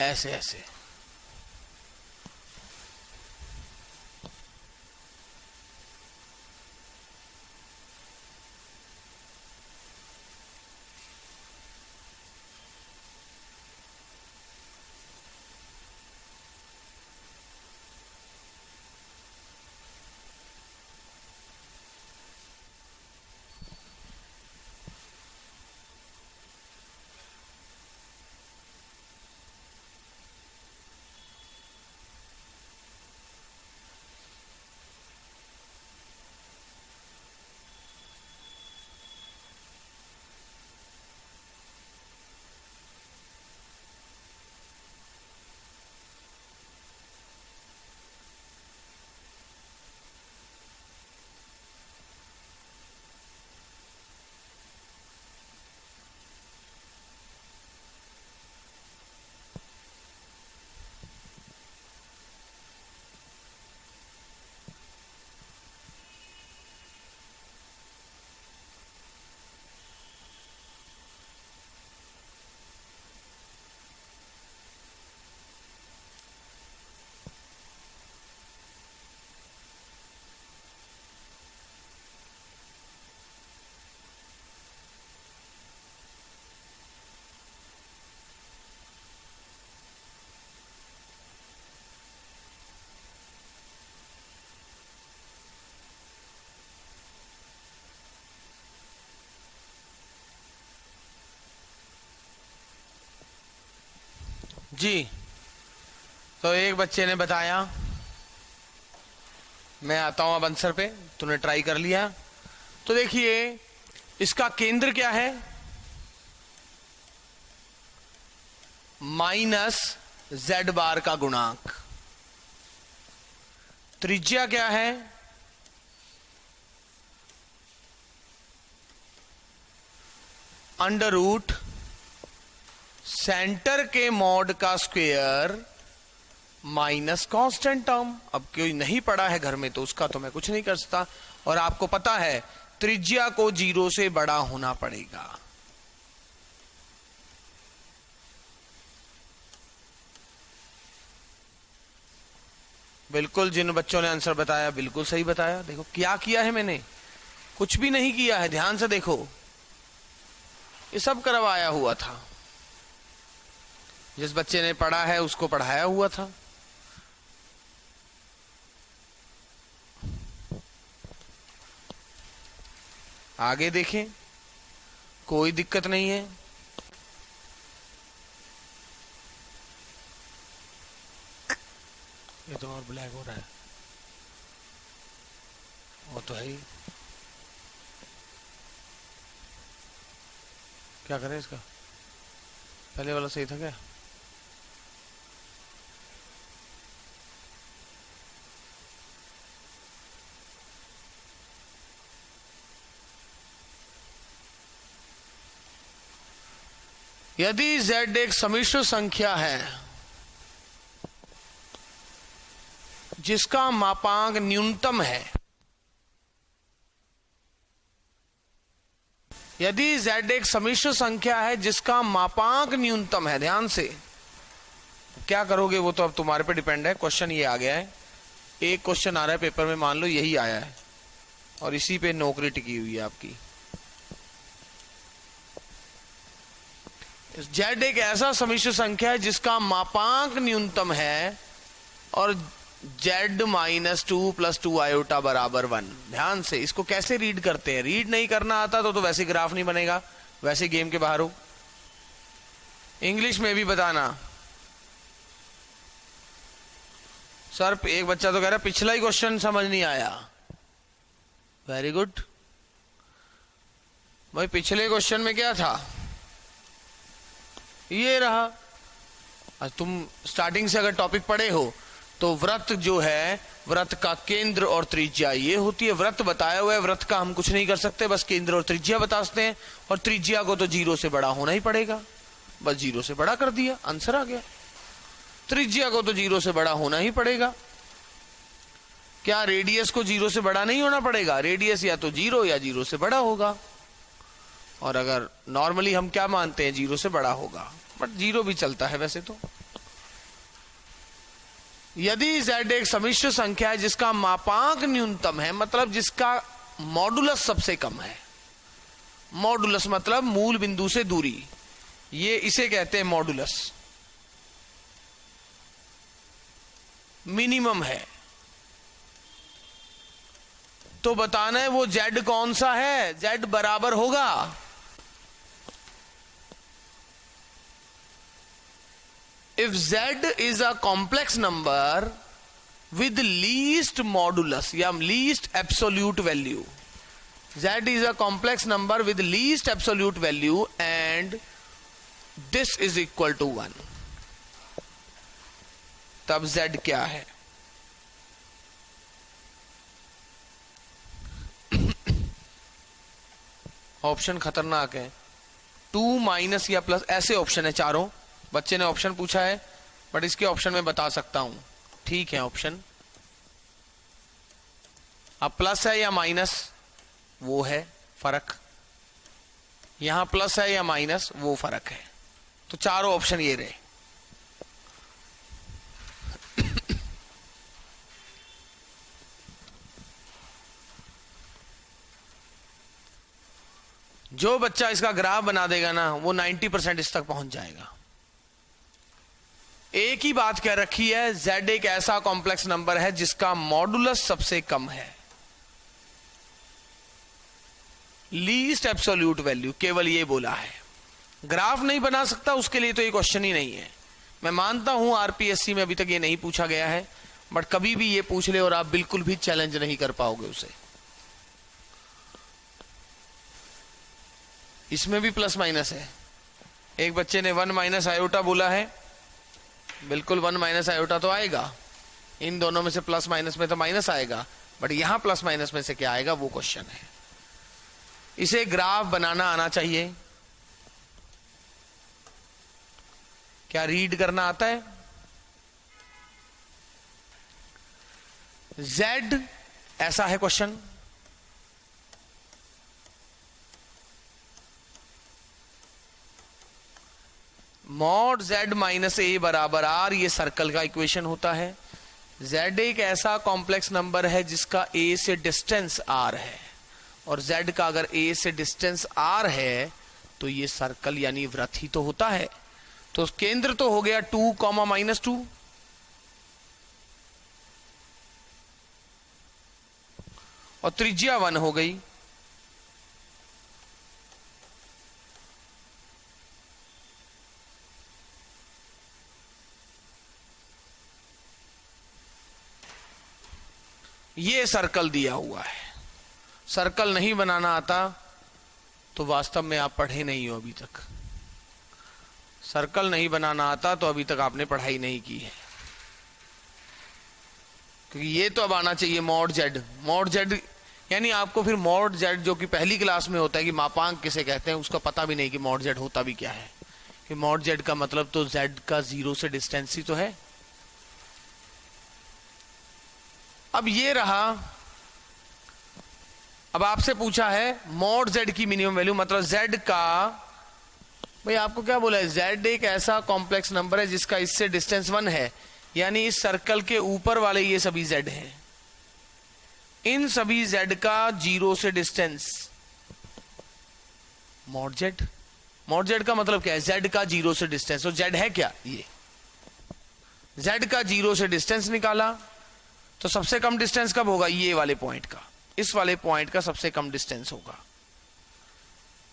ऐसे ऐसे जी, तो एक बच्चे ने बताया, मैं आता हूं अब आंसर पे, तूने ट्राई कर लिया। तो देखिए इसका केंद्र क्या है, माइनस जेड बार का गुणांक। त्रिज्या क्या है, अंडर रूट सेंटर के मॉड का स्क्वायर माइनस कांस्टेंट टर्म। अब कोई नहीं पढ़ा है घर में तो उसका तो मैं कुछ नहीं कर सकता, और आपको पता है त्रिज्या को 0 से बड़ा होना पड़ेगा। बिल्कुल, जिन बच्चों ने आंसर बताया बिल्कुल सही बताया। देखो क्या किया है मैंने, कुछ भी नहीं किया है, ध्यान से देखो, ये सब करवाया हुआ था। जिस बच्चे ने पढ़ा है उसको पढ़ाया हुआ था। आगे देखें, कोई दिक्कत नहीं है। ये तो और ब्लैक हो रहा है, वो तो है ही। क्या करें इसका, पहले वाला सही था क्या? यदि z एक समिश्र संख्या है जिसका मापांक न्यूनतम है, यदि z एक समिश्र संख्या है जिसका मापांक न्यूनतम है, ध्यान से क्या करोगे वो तो अब तुम्हारे पे डिपेंड है। क्वेश्चन ये आ गया है, एक क्वेश्चन आ रहा है पेपर में, मान लो यही आया है और इसी पे नौकरी टिकी हुई है आपकी। z एक ऐसा समिश्र संख्या है जिसका मापांक न्यूनतम है और z माइनस 2 प्लस 2 आयोटा बराबर 1। ध्यान से, इसको कैसे रीड करते हैं, रीड नहीं करना आता तो वैसे ग्राफ नहीं बनेगा, वैसे गेम के बाहर हो। इंग्लिश में भी बताना। सर एक बच्चा तो कह रहा है पिछला ही क्वेश्चन समझ नहीं आया। वेरी गुड भाई, पिछले क्वेश्चन में क्या था, ये रहा। आज तुम स्टार्टिंग से अगर टॉपिक पढ़े हो तो व्रत जो है, व्रत का केंद्र और त्रिज्या ये होती है। व्रत बताया हुआ है, व्रत का हम कुछ नहीं कर सकते, बस केंद्र और त्रिज्या बता सकते हैं, और त्रिज्या को तो 0 से बड़ा होना ही पड़ेगा, बस 0 से बड़ा कर दिया, आंसर आ गया। त्रिज्या को तो 0 से बड़ा होना ही पड़ेगा। क्या रेडियस को 0 से बड़ा नहीं होना पड़ेगा? रेडियस या तो 0 या 0 से बड़ा होगा, और अगर नॉर्मली हम क्या मानते हैं 0 से बड़ा होगा, बट 0 भी चलता है वैसे तो। यदि z एक समिश्र संख्या है जिसका मापांक न्यूनतम है, मतलब जिसका मॉडुलस सबसे कम है। मॉडुलस मतलब मूल बिंदु से दूरी, ये इसे कहते हैं मॉडुलस। मिनिमम है तो बताना है वो z कौन सा है। z बराबर होगा if z is a complex number with least modulus या least absolute value, z is a complex number with least absolute value and this is equal to 1, तब z क्या है? ऑप्शन खतरनाक है, 2 माइनस या प्लस, ऐसे ऑप्शन है चारों। बच्चे ने ऑप्शन पूछा है बट इसके ऑप्शन में बता सकता हूं, ठीक है ऑप्शन। अब प्लस है या माइनस वो है फर्क, यहां प्लस है या माइनस वो फर्क है। तो चारों ऑप्शन ये रहे। जो बच्चा इसका ग्राफ बना देगा ना वो 90% इस तक पहुंच जाएगा। एक ही बात कह रखी है, z एक ऐसा कॉम्प्लेक्स नंबर है जिसका मॉडुलस सबसे कम है, लीस्ट एब्सोल्यूट वैल्यू, केवल ये बोला है। ग्राफ नहीं बना सकता उसके लिए तो ये क्वेश्चन ही नहीं है। मैं मानता हूं आरपीएससी में अभी तक ये नहीं पूछा गया है, बट कभी भी ये पूछ ले और आप बिल्कुल भी चैलेंज नहीं कर पाओगे उसे। इसमें भी प्लस माइनस है। एक बच्चे ने 1 माइनस आयोटा बोला है, बिल्कुल 1 माइनस आयोटा तो आएगा, इन दोनों में से प्लस माइनस में तो माइनस आएगा, बट यहां प्लस माइनस में से क्या आएगा वो क्वेश्चन है। इसे ग्राफ बनाना आना चाहिए। क्या रीड करना आता है? Z ऐसा है क्वेश्चन, मॉड Z माइनस ए बराबर R, ये सर्कल का इक्वेशन होता है। Z एक ऐसा कॉम्प्लेक्स नंबर है जिसका A से डिस्टेंस R है, और Z का अगर A से डिस्टेंस R है तो ये सर्कल यानी वृत्त ही तो होता है। तो केंद्र तो हो गया 2, -2, और त्रिज्या 1 हो गई। ये सर्कल दिया हुआ है। सर्कल नहीं बनाना आता तो वास्तव में आप पढ़े नहीं हो अभी तक। सर्कल नहीं बनाना आता तो अभी तक आपने पढ़ाई नहीं की है, क्योंकि ये तो अब आना चाहिए मॉड Z। मॉड Z यानी आपको फिर मॉड Z जो कि पहली क्लास में होता है कि मापांक किसे कहते हैं, उसका पता भी नहीं कि मॉड Z होता भी क्या है। कि मॉड Z का मतलब तो Z का 0 से डिस्टेंस ही तो है। अब ये रहा, अब आपसे पूछा है मॉड Z की मिनिमम वैल्यू, मतलब Z का, भाई आपको क्या बोला है, Z एक ऐसा कॉम्प्लेक्स नंबर है जिसका इससे डिस्टेंस 1 है, यानी इस सर्कल के ऊपर वाले ये सभी Z हैं, इन सभी Z का 0 से distance mod Z। Mod Z का मतलब क्या है, Z का 0 से डिस्टेंस। तो Z है क्या, ये Z का 0 से डिस्टेंस निकाला, तो सबसे कम डिस्टेंस कब होगा, ये वाले पॉइंट का, इस वाले पॉइंट का सबसे कम डिस्टेंस होगा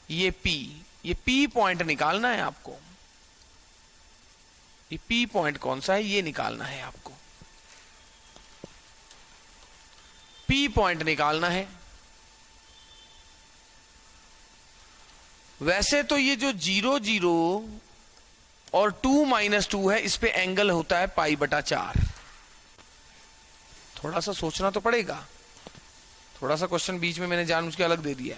ये P। ये P पॉइंट निकालना है आपको। ये P पॉइंट कौन सा है ये निकालना है आपको। P पॉइंट निकालना है। वैसे तो ये जो 0, 0 और 2 -2 है, इस पे एंगल होता है π/4। थोड़ा सा सोचना तो पड़ेगा, थोड़ा सा क्वेश्चन बीच में मैंने जानबूझ के अलग दे दिया,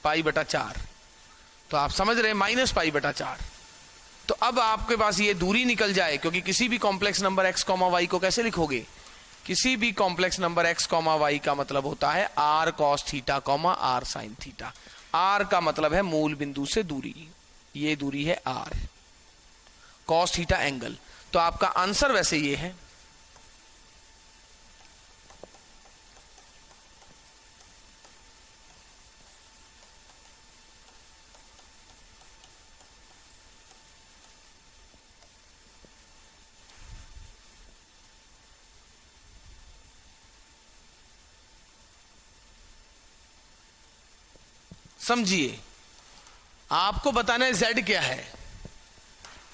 π/4, तो आप समझ रहे -π/4। तो अब आपके पास ये दूरी निकल जाए, क्योंकि किसी भी कॉम्प्लेक्स नंबर x, y को कैसे लिखोगे, किसी भी कॉम्प्लेक्स नंबर x, y का मतलब होता है r cos theta, r sin theta. r का मतलब है मूल बिंदु से दूरी, ये दूरी है r, cos थीटा एंगल। तो आपका आंसर वैसे ये है। समझिए, आपको बताना है Z क्या है।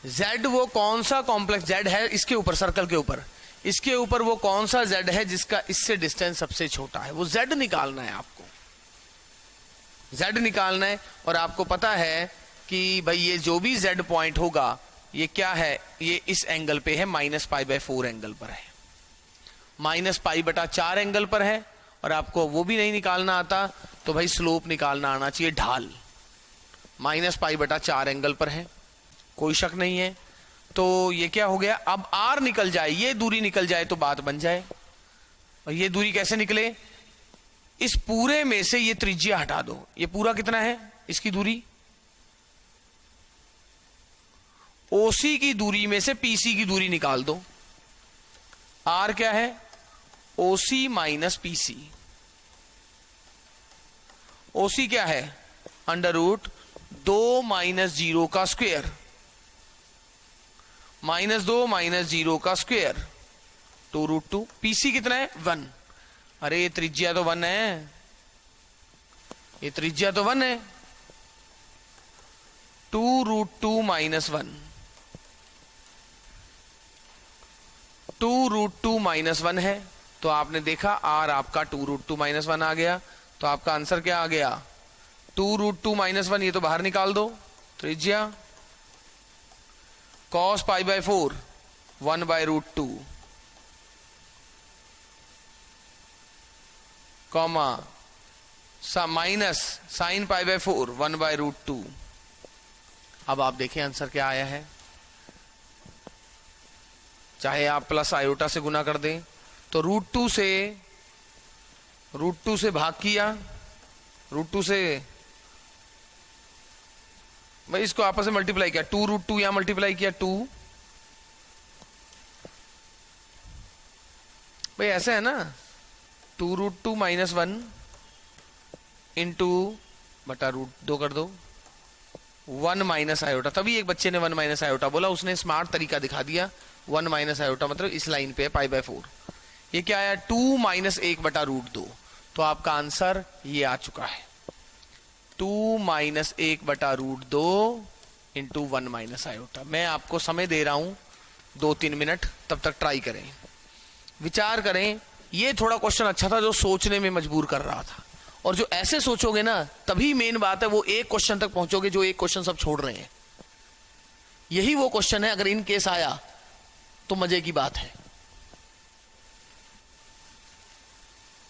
Z वो कौन सा कॉम्प्लेक्स Z है, इसके ऊपर, सर्कल के ऊपर, इसके ऊपर वो कौन सा Z है जिसका इससे डिस्टेंस सबसे छोटा है, वो Z निकालना है आपको। Z निकालना है, और आपको पता है कि भाई ये जो भी Z पॉइंट होगा ये क्या है, ये इस एंगल पे है, -π/4 एंगल पर है, -π/4 एंगल पर है। और आपको वो भी नहीं निकालना आता तो भाई स्लोप निकालना आना चाहिए, ढाल, -π/4 एंगल पर है, कोई शक नहीं है। तो ये क्या हो गया, अब R निकल जाए, ये दूरी निकल जाए तो बात बन जाए। और ये दूरी कैसे निकले, इस पूरे में से ये त्रिज्या हटा दो, ये पूरा कितना है इसकी दूरी, OC की दूरी में से PC की दूरी निकाल दो। R क्या है, OC माइनस PC। OC क्या है, √2 - 0 का स्क्वायर, -2 - 0 का स्क्वायर, 2√2। PC कितना है, 1। अरे ये त्रिज्या तो 1 है, ये त्रिज्या तो 1 है, 2√2 - 1, 2√2 - 1 है, तो आपने देखा r आपका 2√2 - 1 आ गया, तो आपका आंसर क्या आ गया 2√2 - 1, ये तो बाहर निकाल दो, त्रिज्या cos π/4 1/√2 कॉमा माइनस sin π/4 1/√2। अब आप देखें आंसर क्या आया है, चाहे आप प्लस आयोटा से गुना कर दें तो √2 से भाग किया, √2 से भाई इसको आपस में मल्टीप्लाई किया, 2√2 यहां मल्टीप्लाई किया 2, भाई ऐसे है ना 2√2 - 1 इंटू बटा √2 कर दो 1 माइनस आयोटा। तभी एक बच्चे ने 1 माइनस आयोटा बोला, उसने स्मार्ट तरीका दिखा दिया। 1 माइनस आयोटा मतलब इस लाइन पे π/4, ये क्या आया 2 - 1 बटा √2, तो आपका आंसर ये आ चुका है 2 - 1 बटा √2 इंटू 1 माइनस आयोटा। मैं आपको समय दे रहा हूं 2-3 मिनट, तब तक ट्राई करें, विचार करें। ये थोड़ा क्वेश्चन अच्छा था जो सोचने में मजबूर कर रहा था, और जो ऐसे सोचोगे ना तभी मेन बात है वो एक क्वेश्चन तक पहुंचोगे जो एक क्वेश्चन सब छोड़ रहे हैं। यही वो क्वेश्चन है, अगर इन केस आया तो मजे की बात है।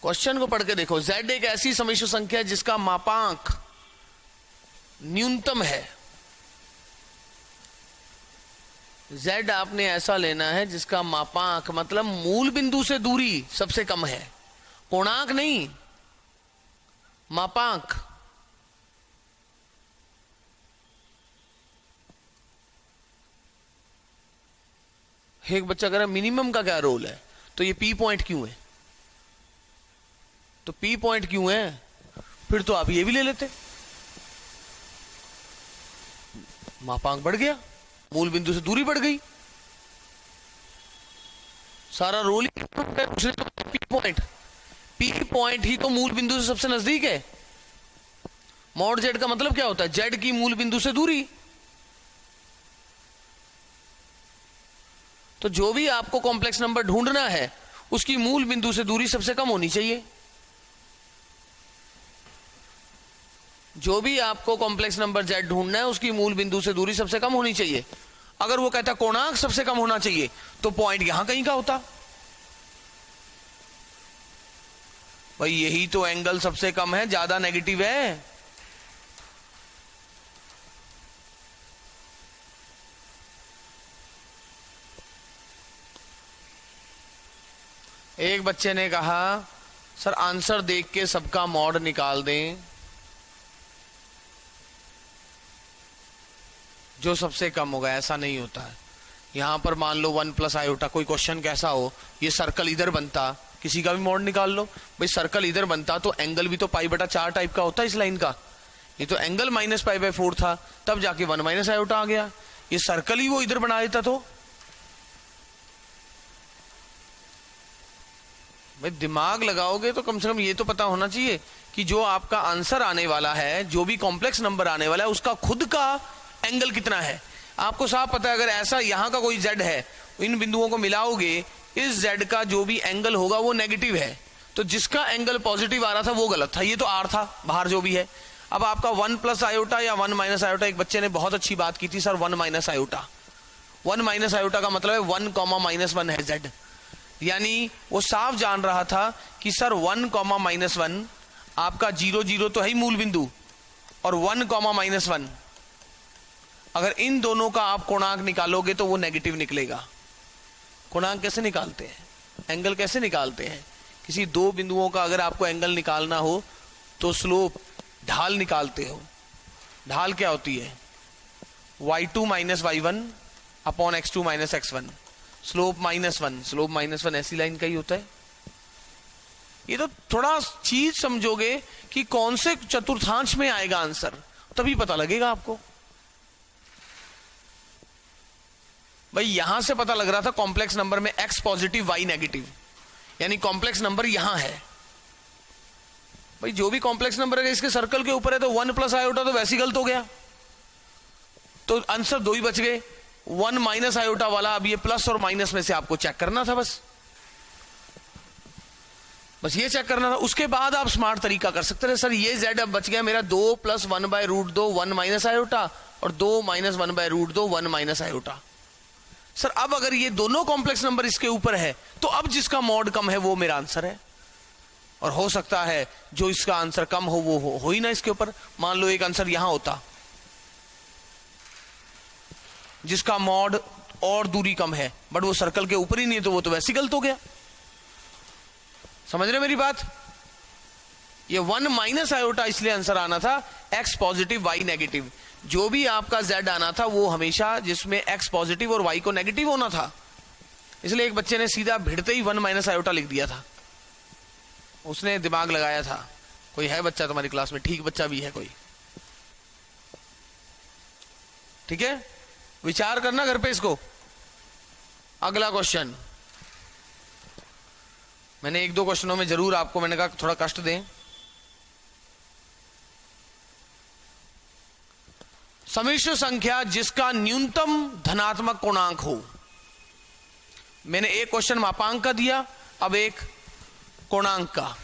क्वेश्चन को पढ़ के देखो, z एक ऐसी समिश्र संख्या है जिसका मापांक न्यूनतम है। z आपने ऐसा लेना है जिसका मापांक मतलब मूल बिंदु से दूरी सबसे कम है, पूर्णांक नहीं, मापांक। एक बच्चा कह रहा है मिनिमम का क्या रोल है, तो ये P पॉइंट क्यों है, तो P पॉइंट क्यों है, फिर तो आप ये भी ले लेते, मापांक बढ़ गया, मूल बिंदु से दूरी बढ़ गई, सारा रोल ही उसने तो P पॉइंट ही तो मूल बिंदु से सबसे नजदीक है। मॉड z का मतलब क्या होता है, z की मूल बिंदु से दूरी। तो जो भी आपको कॉम्प्लेक्स नंबर ढूंढना है उसकी मूल बिंदु से दूरी सबसे कम होनी चाहिए। जो भी आपको कॉम्प्लेक्स नंबर z ढूंढना है उसकी मूल बिंदु से दूरी सबसे कम होनी चाहिए। अगर वो कहता कोणांक सबसे कम होना चाहिए तो पॉइंट यहां कहीं का होता, भाई यही तो एंगल सबसे कम है, ज्यादा नेगेटिव है। एक बच्चे ने कहा सर आंसर देख के सबका मॉड निकाल दें, जो सबसे कम होगा। ऐसा नहीं होता है, यहां पर मान लो 1 + आयोटा, कोई क्वेश्चन कैसा हो, ये सर्कल इधर बनता, किसी का भी मॉड निकाल लो, भाई सर्कल इधर बनता तो एंगल भी तो π/4 टाइप का होता है इस लाइन का, ये तो एंगल -π/4 था, तब जाके 1 माइनस आयोटा आ गया, ये सर्कल ही वो इधर बना देता। तो भाई दिमाग लगाओगे तो कम से कम ये तो पता होना चाहिए कि जो आपका आंसर आने वाला है, जो भी कॉम्प्लेक्स नंबर आने वाला है, उसका खुद का एंगल कितना है आपको साफ पता है। अगर ऐसा यहां का कोई z है, इन बिंदुओं को मिलाओगे, इस z का जो भी एंगल होगा वो नेगेटिव है, तो जिसका एंगल पॉजिटिव आ रहा था वो गलत था, ये तो r था बाहर जो भी है। अब आपका 1 + आयोटा या 1 माइनस आयोटा, एक बच्चे ने बहुत अच्छी बात की थी sir 1 minus iota, 1 minus iota का मतलब है 1, -1 है z, यानी वो साफ जान रहा था कि सर 1, -1 आपका 0, 0 तो है ही मूल बिंदु, और 1, -1 अगर इन दोनों का आप कोणांक निकालोगे तो वो नेगेटिव निकलेगा। कोणांक कैसे निकालते हैं, एंगल कैसे निकालते हैं, किसी दो बिंदुओं का अगर आपको एंगल निकालना हो तो स्लोप, ढाल निकालते हो। ढाल क्या होती है, y2 - y1 upon x2 - x1, slope -1, slope -1 ऐसी लाइन का ही होता है। ये तो थोड़ा चीज समझोगे कि कौन से चतुर्थांश में आएगा आंसर, तभी पता लगेगा आपको। भाई यहां से पता लग रहा था कॉम्प्लेक्स नंबर में x पॉजिटिव y नेगेटिव, यानी कॉम्प्लेक्स नंबर यहां है। भाई जो भी कॉम्प्लेक्स नंबर है इसके सर्कल के ऊपर है, तो 1 + आयोटा तो वैसे ही गलत हो गया, तो आंसर 2 ही बच गए, 1 माइनस आयोटा वाला, अब ये प्लस और माइनस में से आपको चेक करना था, बस ये चेक करना था। उसके बाद आप स्मार्ट तरीका कर सकते थे, सर ये z अब बच गया मेरा 2 + 1/√2 1 माइनस आयोटा और 2 - 1/√2 1 माइनस आयोटा। सर अब अगर ये दोनों कॉम्प्लेक्स नंबर इसके ऊपर है तो अब जिसका मॉड कम है वो मेरा आंसर है, और हो सकता है जो इसका आंसर कम हो वो हो ही ना इसके ऊपर। मान लो एक आंसर यहां होता जिसका मॉड और दूरी कम है, बट वो सर्कल के ऊपर ही नहीं है, तो वो तो वैसे गलत हो गया। समझ रहे मेरी बात? ये 1 माइनस आयोटा इसलिए आंसर आना था x पॉजिटिव y नेगेटिव। जो भी आपका z आना था वो हमेशा जिसमें x पॉजिटिव और y को नेगेटिव होना था, इसलिए एक बच्चे ने सीधा भिड़ते ही 1 माइनस आयोटा लिख दिया था। उसने दिमाग लगाया था। कोई है बच्चा तुम्हारी क्लास में, ठीक बच्चा भी है कोई? ठीक है, विचार करना घर पे इसको। अगला क्वेश्चन, मैंने 1-2 क्वेश्चनों में जरूर आपको मैंने कहा थोड़ा कष्ट दें। समिश्र संख्या जिसका न्यूनतम धनात्मक पूर्णांक हो। मैंने एक क्वेश्चन मापांक का दिया, अब एक पूर्णांक का।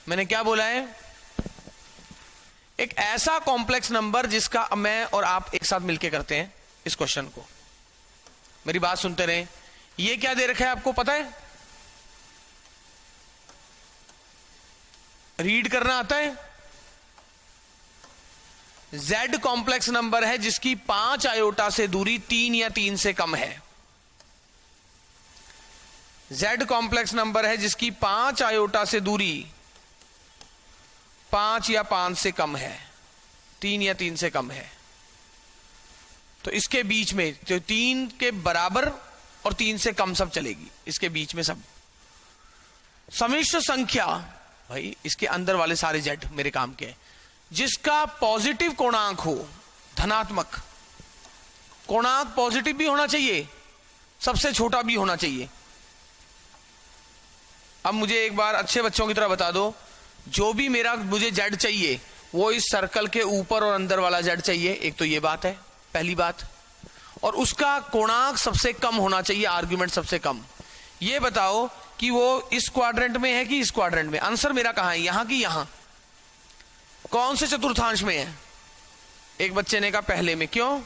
मैंने क्या बोला है? एक ऐसा कॉम्प्लेक्स नंबर जिसका, मैं और आप एक साथ मिलके करते हैं इस क्वेश्चन को, मेरी बात सुनते रहे। ये क्या दे रखा है आपको पता है? रीड करना आता है? z कॉम्प्लेक्स नंबर है जिसकी 5 आयोटा से दूरी 3 या 3 से कम है। z कॉम्प्लेक्स नंबर है जिसकी 5 आयोटा से दूरी 5 या 5 से कम है, 3 या 3 से कम है। तो इसके बीच में जो 3 के बराबर और 3 से कम सब चलेगी, इसके बीच में सब। समिश्र संख्या भाई इसके अंदर वाले सारे z मेरे काम के, जिसका पॉजिटिव कोणांक हो, धनात्मक कोणांक पॉजिटिव भी होना चाहिए, सबसे छोटा भी होना चाहिए। अब मुझे एक बार अच्छे बच्चों की तरह बता दो, जो भी मुझे z चाहिए वो इस सर्कल के ऊपर और अंदर वाला z चाहिए। एक तो ये बात है, पहली बात। और उसका कोणांक सबसे कम होना चाहिए, आर्गुमेंट सबसे कम। ये बताओ कि वो इस क्वाड्रेंट में है कि इस क्वाड्रेंट में? आंसर मेरा कहां है, यहां कि यहां? कौन से चतुर्थांश में है? एक बच्चे ने कहा पहले में। क्यों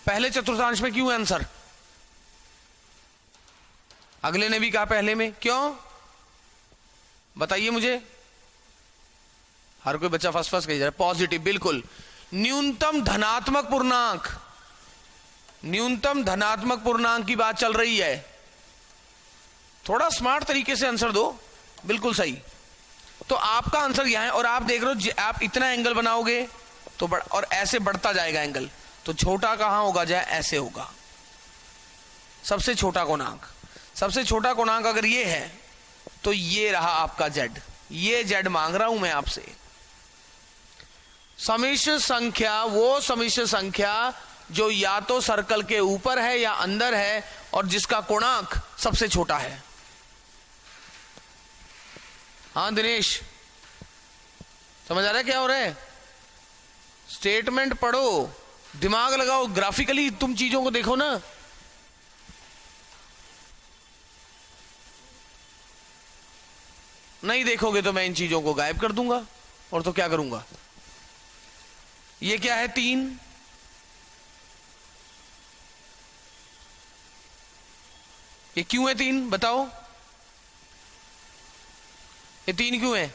पहले चतुर्थांश में क्यों है आंसर? अगले ने भी कहा पहले में, क्यों बताइए मुझे। हर कोई बच्चा फर्स्ट कही जा रहा है पॉजिटिव, बिल्कुल। न्यूनतम धनात्मक पूर्णांक, न्यूनतम धनात्मक पूर्णांक की बात चल रही है। थोड़ा स्मार्ट तरीके से आंसर दो, बिल्कुल सही। तो आपका आंसर यहां है, और आप देख रहे हो आप इतना एंगल बनाओगे तो और ऐसे बढ़ता जाएगा एंगल, तो छोटा कहां होगा? जाए ऐसे होगा, सबसे छोटा कोणांक। सबसे छोटा कोणांक अगर ये है तो ये रहा आपका z। ये z मांग रहा हूं मैं आपसे। समिश्र संख्या वो समिश्र संख्या जो या तो सर्कल के ऊपर है या अंदर है और जिसका कोणांक सबसे छोटा है। हाँ दिनेश, समझ आ रहा है क्या हो रहा है? स्टेटमेंट पढ़ो, दिमाग लगाओ, ग्राफिकली तुम चीजों को देखो ना। नहीं देखोगे तो मैं इन चीजों को गायब कर दूंगा, और तो क्या करूंगा। ये क्या है? 3। ये क्यों है 3 बताओ? ये 3 क्यों है?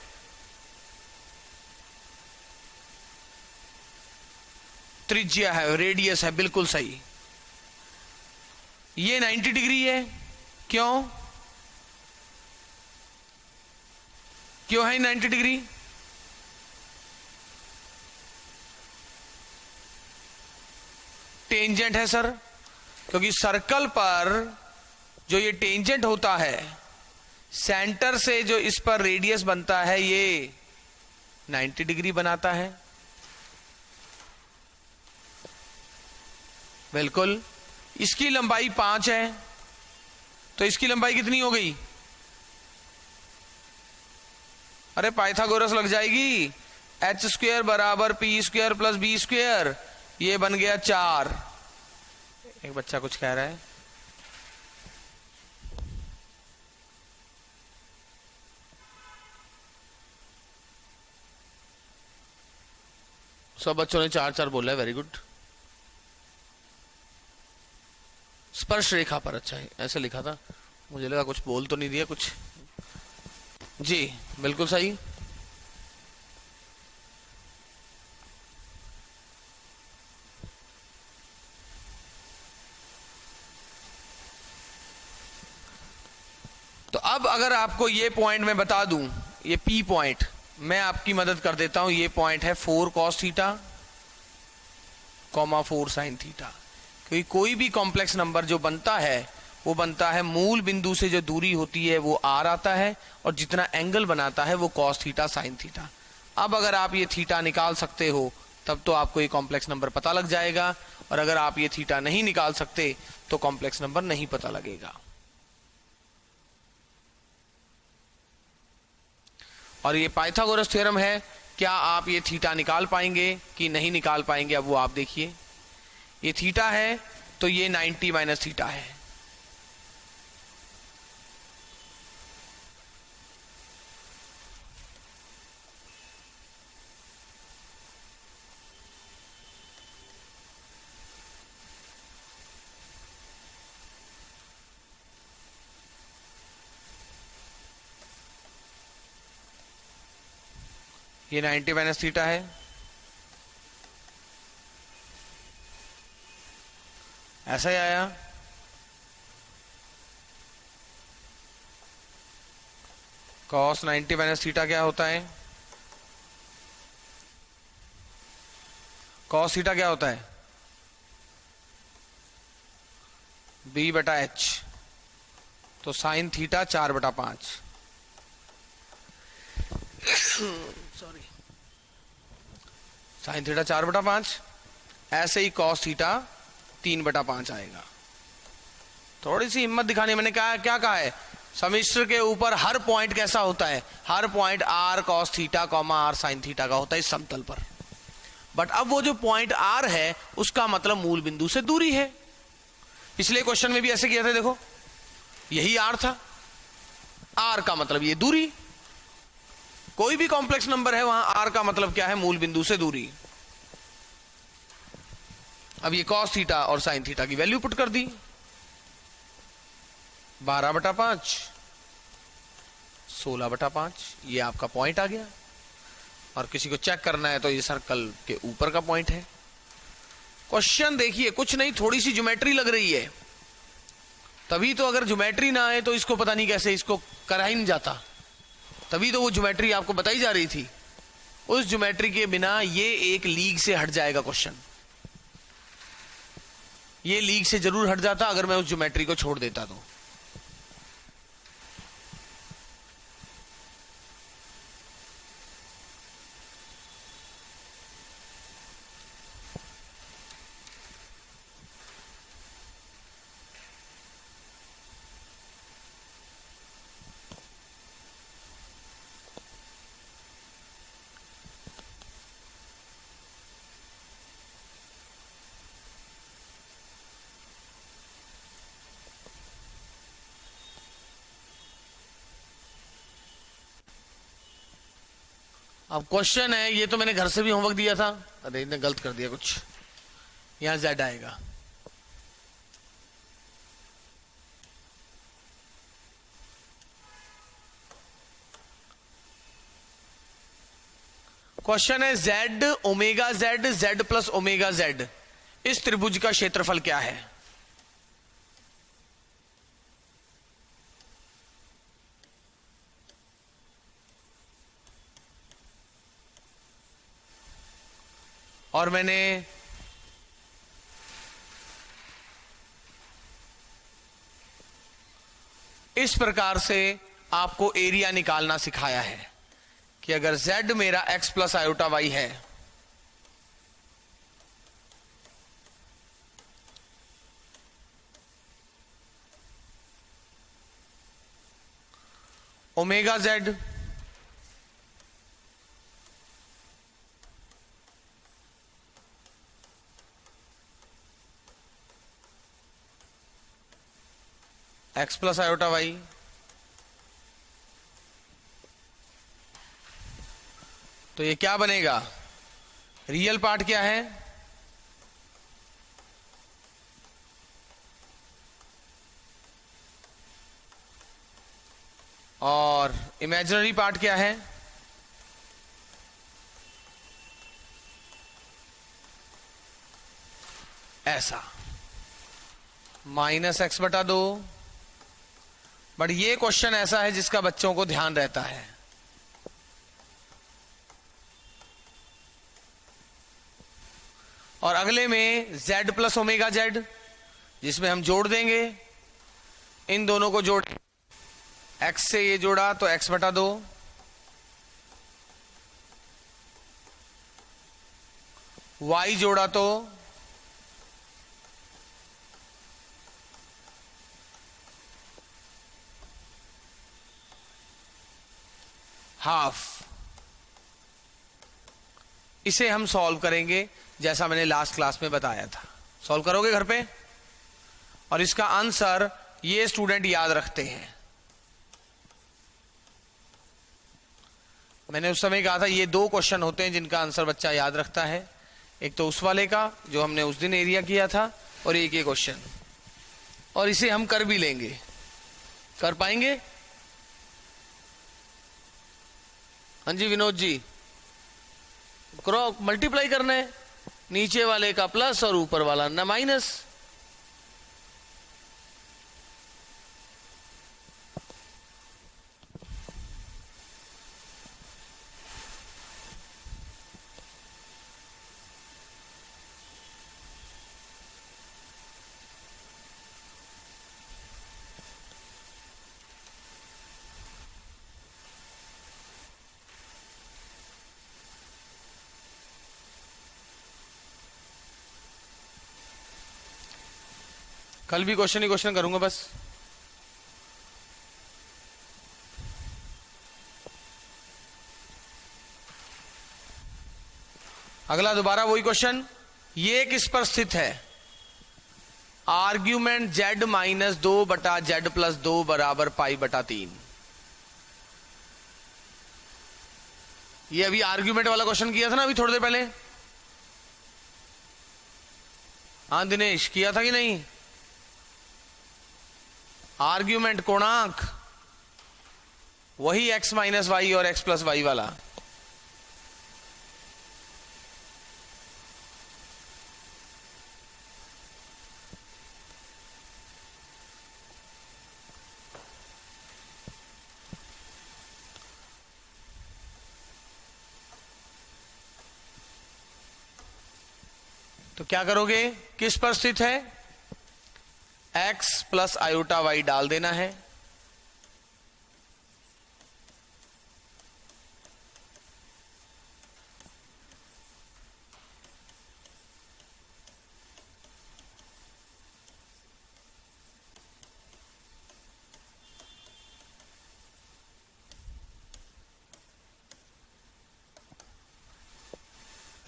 त्रिज्या है, रेडियस है, बिल्कुल सही। ये 90 डिग्री है, क्यों? क्यों है 90 डिग्री? टेंजेंट है सर, क्योंकि सर्कल पर जो ये टेंजेंट होता है, सेंटर से जो इस पर रेडियस बनता है, ये 90 डिग्री बनाता है। बिल्कुल। इसकी लंबाई 5 है, तो इसकी लंबाई कितनी हो गई? अरे पाइथागोरस लग जाएगी। h² = p² + b²। ये बन गया 4। एक बच्चा कुछ कह रहा है। सब बच्चों ने 4-4 बोला है, वेरी गुड। स्पर्श रेखा पर, अच्छा है, ऐसे लिखा था, मुझे लगा कुछ बोल तो नहीं दिया कुछ। जी बिल्कुल सही। तो अब अगर आपको ये पॉइंट मैं बता दूं, ये P पॉइंट मैं आपकी मदद कर देता हूं। ये पॉइंट है 4 cos थीटा, 4 sin थीटा। क्योंकि कोई भी कॉम्प्लेक्स नंबर जो बनता है वो बनता है मूल बिंदु से जो दूरी होती है वो r आता है, और जितना एंगल बनाता है वो cos थीटा sin थीटा। अब अगर आप ये थीटा निकाल सकते हो तब तो आपको ये कॉम्प्लेक्स नंबर पता लग जाएगा, और अगर आप ये थीटा नहीं निकाल सकते तो कॉम्प्लेक्स नंबर नहीं पता लगेगा। और ये पाइथागोरस थ्योरम है। क्या आप ये थीटा निकाल पाएंगे कि नहीं निकाल पाएंगे, अब वो आप देखिए। ये थीटा है तो ये 90 माइनस थीटा है। ये 90 माइनस थीटा है। ऐसा ही आया। cos 90 माइनस थीटा क्या होता है? cos थीटा क्या होता है? b/h। तो sin theta 4/5। Sorry, sin theta 4/5। ऐसे ही cos थीटा 3/5 आएगा। थोड़ी सी हिम्मत दिखानी। मैंने कहा क्या कहा है, समिश्र के ऊपर हर पॉइंट कैसा होता है? हर point r cos theta r sin theta का होता है इस समतल पर। बट अब वो जो पॉइंट r है उसका मतलब मूल बिंदु से दूरी है। पिछले क्वेश्चन में भी ऐसे किया था, देखो यही r था। r का मतलब ये दूरी। कोई भी कॉम्प्लेक्स नंबर है वहां r का मतलब क्या है? मूल बिंदु से दूरी। अब ये cos थीटा और sin थीटा की वैल्यू पुट कर दी। 12/5, 16/5, ये आपका पॉइंट आ गया। और किसी को चेक करना है तो ये सर्कल के ऊपर का पॉइंट है। क्वेश्चन देखिए, कुछ नहीं, थोड़ी सी ज्योमेट्री लग रही है तभी तो। अगर ज्योमेट्री ना आए तो इसको पता नहीं कैसे इसको करा ही नहीं जाता। तभी तो वो ज्योमेट्री आपको बताई जा रही थी। उस ज्योमेट्री के बिना ये एक लीग से हट जाएगा क्वेश्चन। ये लीग से जरूर हट जाता अगर मैं उस ज्योमेट्री को छोड़ देता तो। अब क्वेश्चन है, ये तो मैंने घर से भी होमवर्क दिया था। अरे इन्हें गलत कर दिया कुछ, यहां z आएगा। क्वेश्चन है z omega z z plus omega z, इस त्रिभुज का क्षेत्रफल क्या है? और मैंने इस प्रकार से आपको एरिया निकालना सिखाया है कि अगर z मेरा x प्लस आयोटा y है, omega z X plus iota Y, तो ये क्या बनेगा? रियल पार्ट क्या है? और इमेजिनरी पार्ट क्या है? ऐसा माइनस एक्स बटा 2। बट ये क्वेश्चन ऐसा है जिसका बच्चों को ध्यान रहता है। और अगले में z प्लस ओमेगा जेड, जिसमें हम जोड़ देंगे, इन दोनों को जोड़, x से ये जोड़ा तो x बटा 2, y जोड़ा तो हाफ। इसे हम सॉल्व करेंगे जैसा मैंने लास्ट क्लास में बताया था। सॉल्व करोगे घर पे? और इसका आंसर ये स्टूडेंट याद रखते हैं। मैंने उस समय कहा था ये दो क्वेश्चन होते हैं जिनका आंसर बच्चा याद रखता है, एक तो उस वाले का जो हमने उस दिन एरिया किया था, और एक ये क्वेश्चन। और इसे हम कर भी लेंगे। कर पाएंगे? हाँ जी विनोद जी, क्रॉस मल्टीप्लाई करना है, नीचे वाले का प्लस और ऊपर वाला ना माइनस। कल भी क्वेश्चन ही क्वेश्चन करूंगा बस। अगला दोबारा वही क्वेश्चन, ये किस पर स्थित है? आर्ग्यूमेंट z माइनस 2 बटा z प्लस 2 बराबर पाई बटा 3। ये अभी आर्ग्यूमेंट वाला क्वेश्चन किया था ना अभी थोड़ी देर पहले। हाँ दिनेश, किया था कि नहीं? आर्ग्यूमेंट कोणांक वही x माइनस वाई और x प्लस वाई वाला। तो क्या करोगे? किस पर स्थित है? x प्लस आयोटा वाई डाल देना है।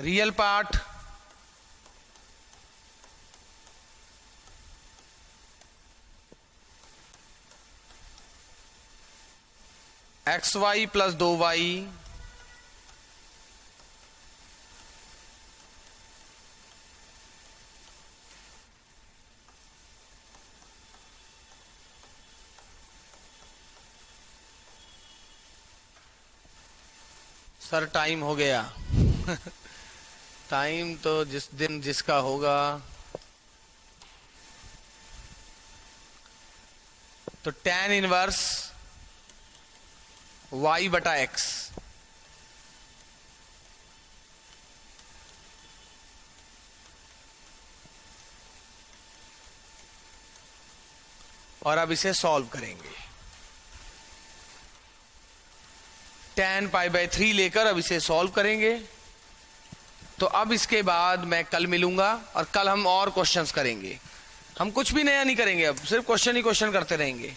Real part X Y plus 2y sir time हो गया। टाइम तो जिस दिन जिसका होगा। तो tan इनवर्स y बटा x, और अब इसे सॉल्व करेंगे। tan पाई बाय 3 लेकर अब इसे सॉल्व करेंगे। तो अब इसके बाद मैं कल मिलूंगा और कल हम और क्वेश्चंस करेंगे। हम कुछ भी नया नहीं करेंगे, अब सिर्फ क्वेश्चन ही क्वेश्चन करते रहेंगे।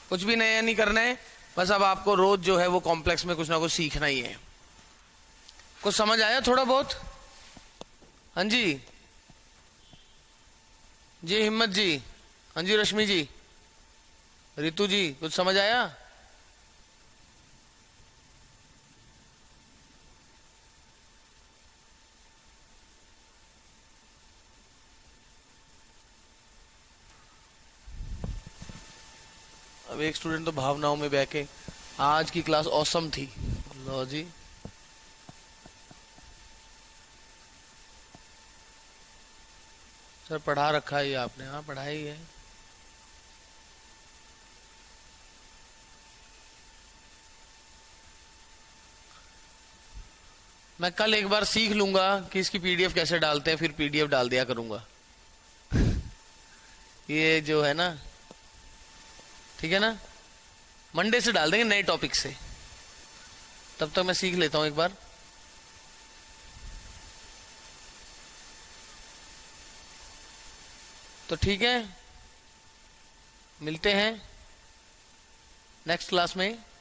कुछ भी नया नहीं करना है, बस अब आपको रोज जो है वो कॉम्प्लेक्स में कुछ ना कुछ सीखना ही है। कुछ समझ आया थोड़ा बहुत? हाँ जी जी हिम्मत जी, हाँ जी रश्मि जी, रितु जी, कुछ समझ आया? अब एक स्टूडेंट तो भावनाओं में बह के, आज की क्लास औसम थी। लो जी, सर पढ़ा रखा है ये आपने? हाँ पढ़ा ही है। मैं कल एक बार सीख लूंगा कि इसकी पीडीएफ कैसे डालते हैं, फिर पीडीएफ डाल दिया करूंगा। ये जो है ना, ठीक है ना, मंडे से डाल देंगे नए टॉपिक से। तब तक मैं सीख लेता हूं एक बार। तो ठीक है, मिलते हैं नेक्स्ट क्लास में।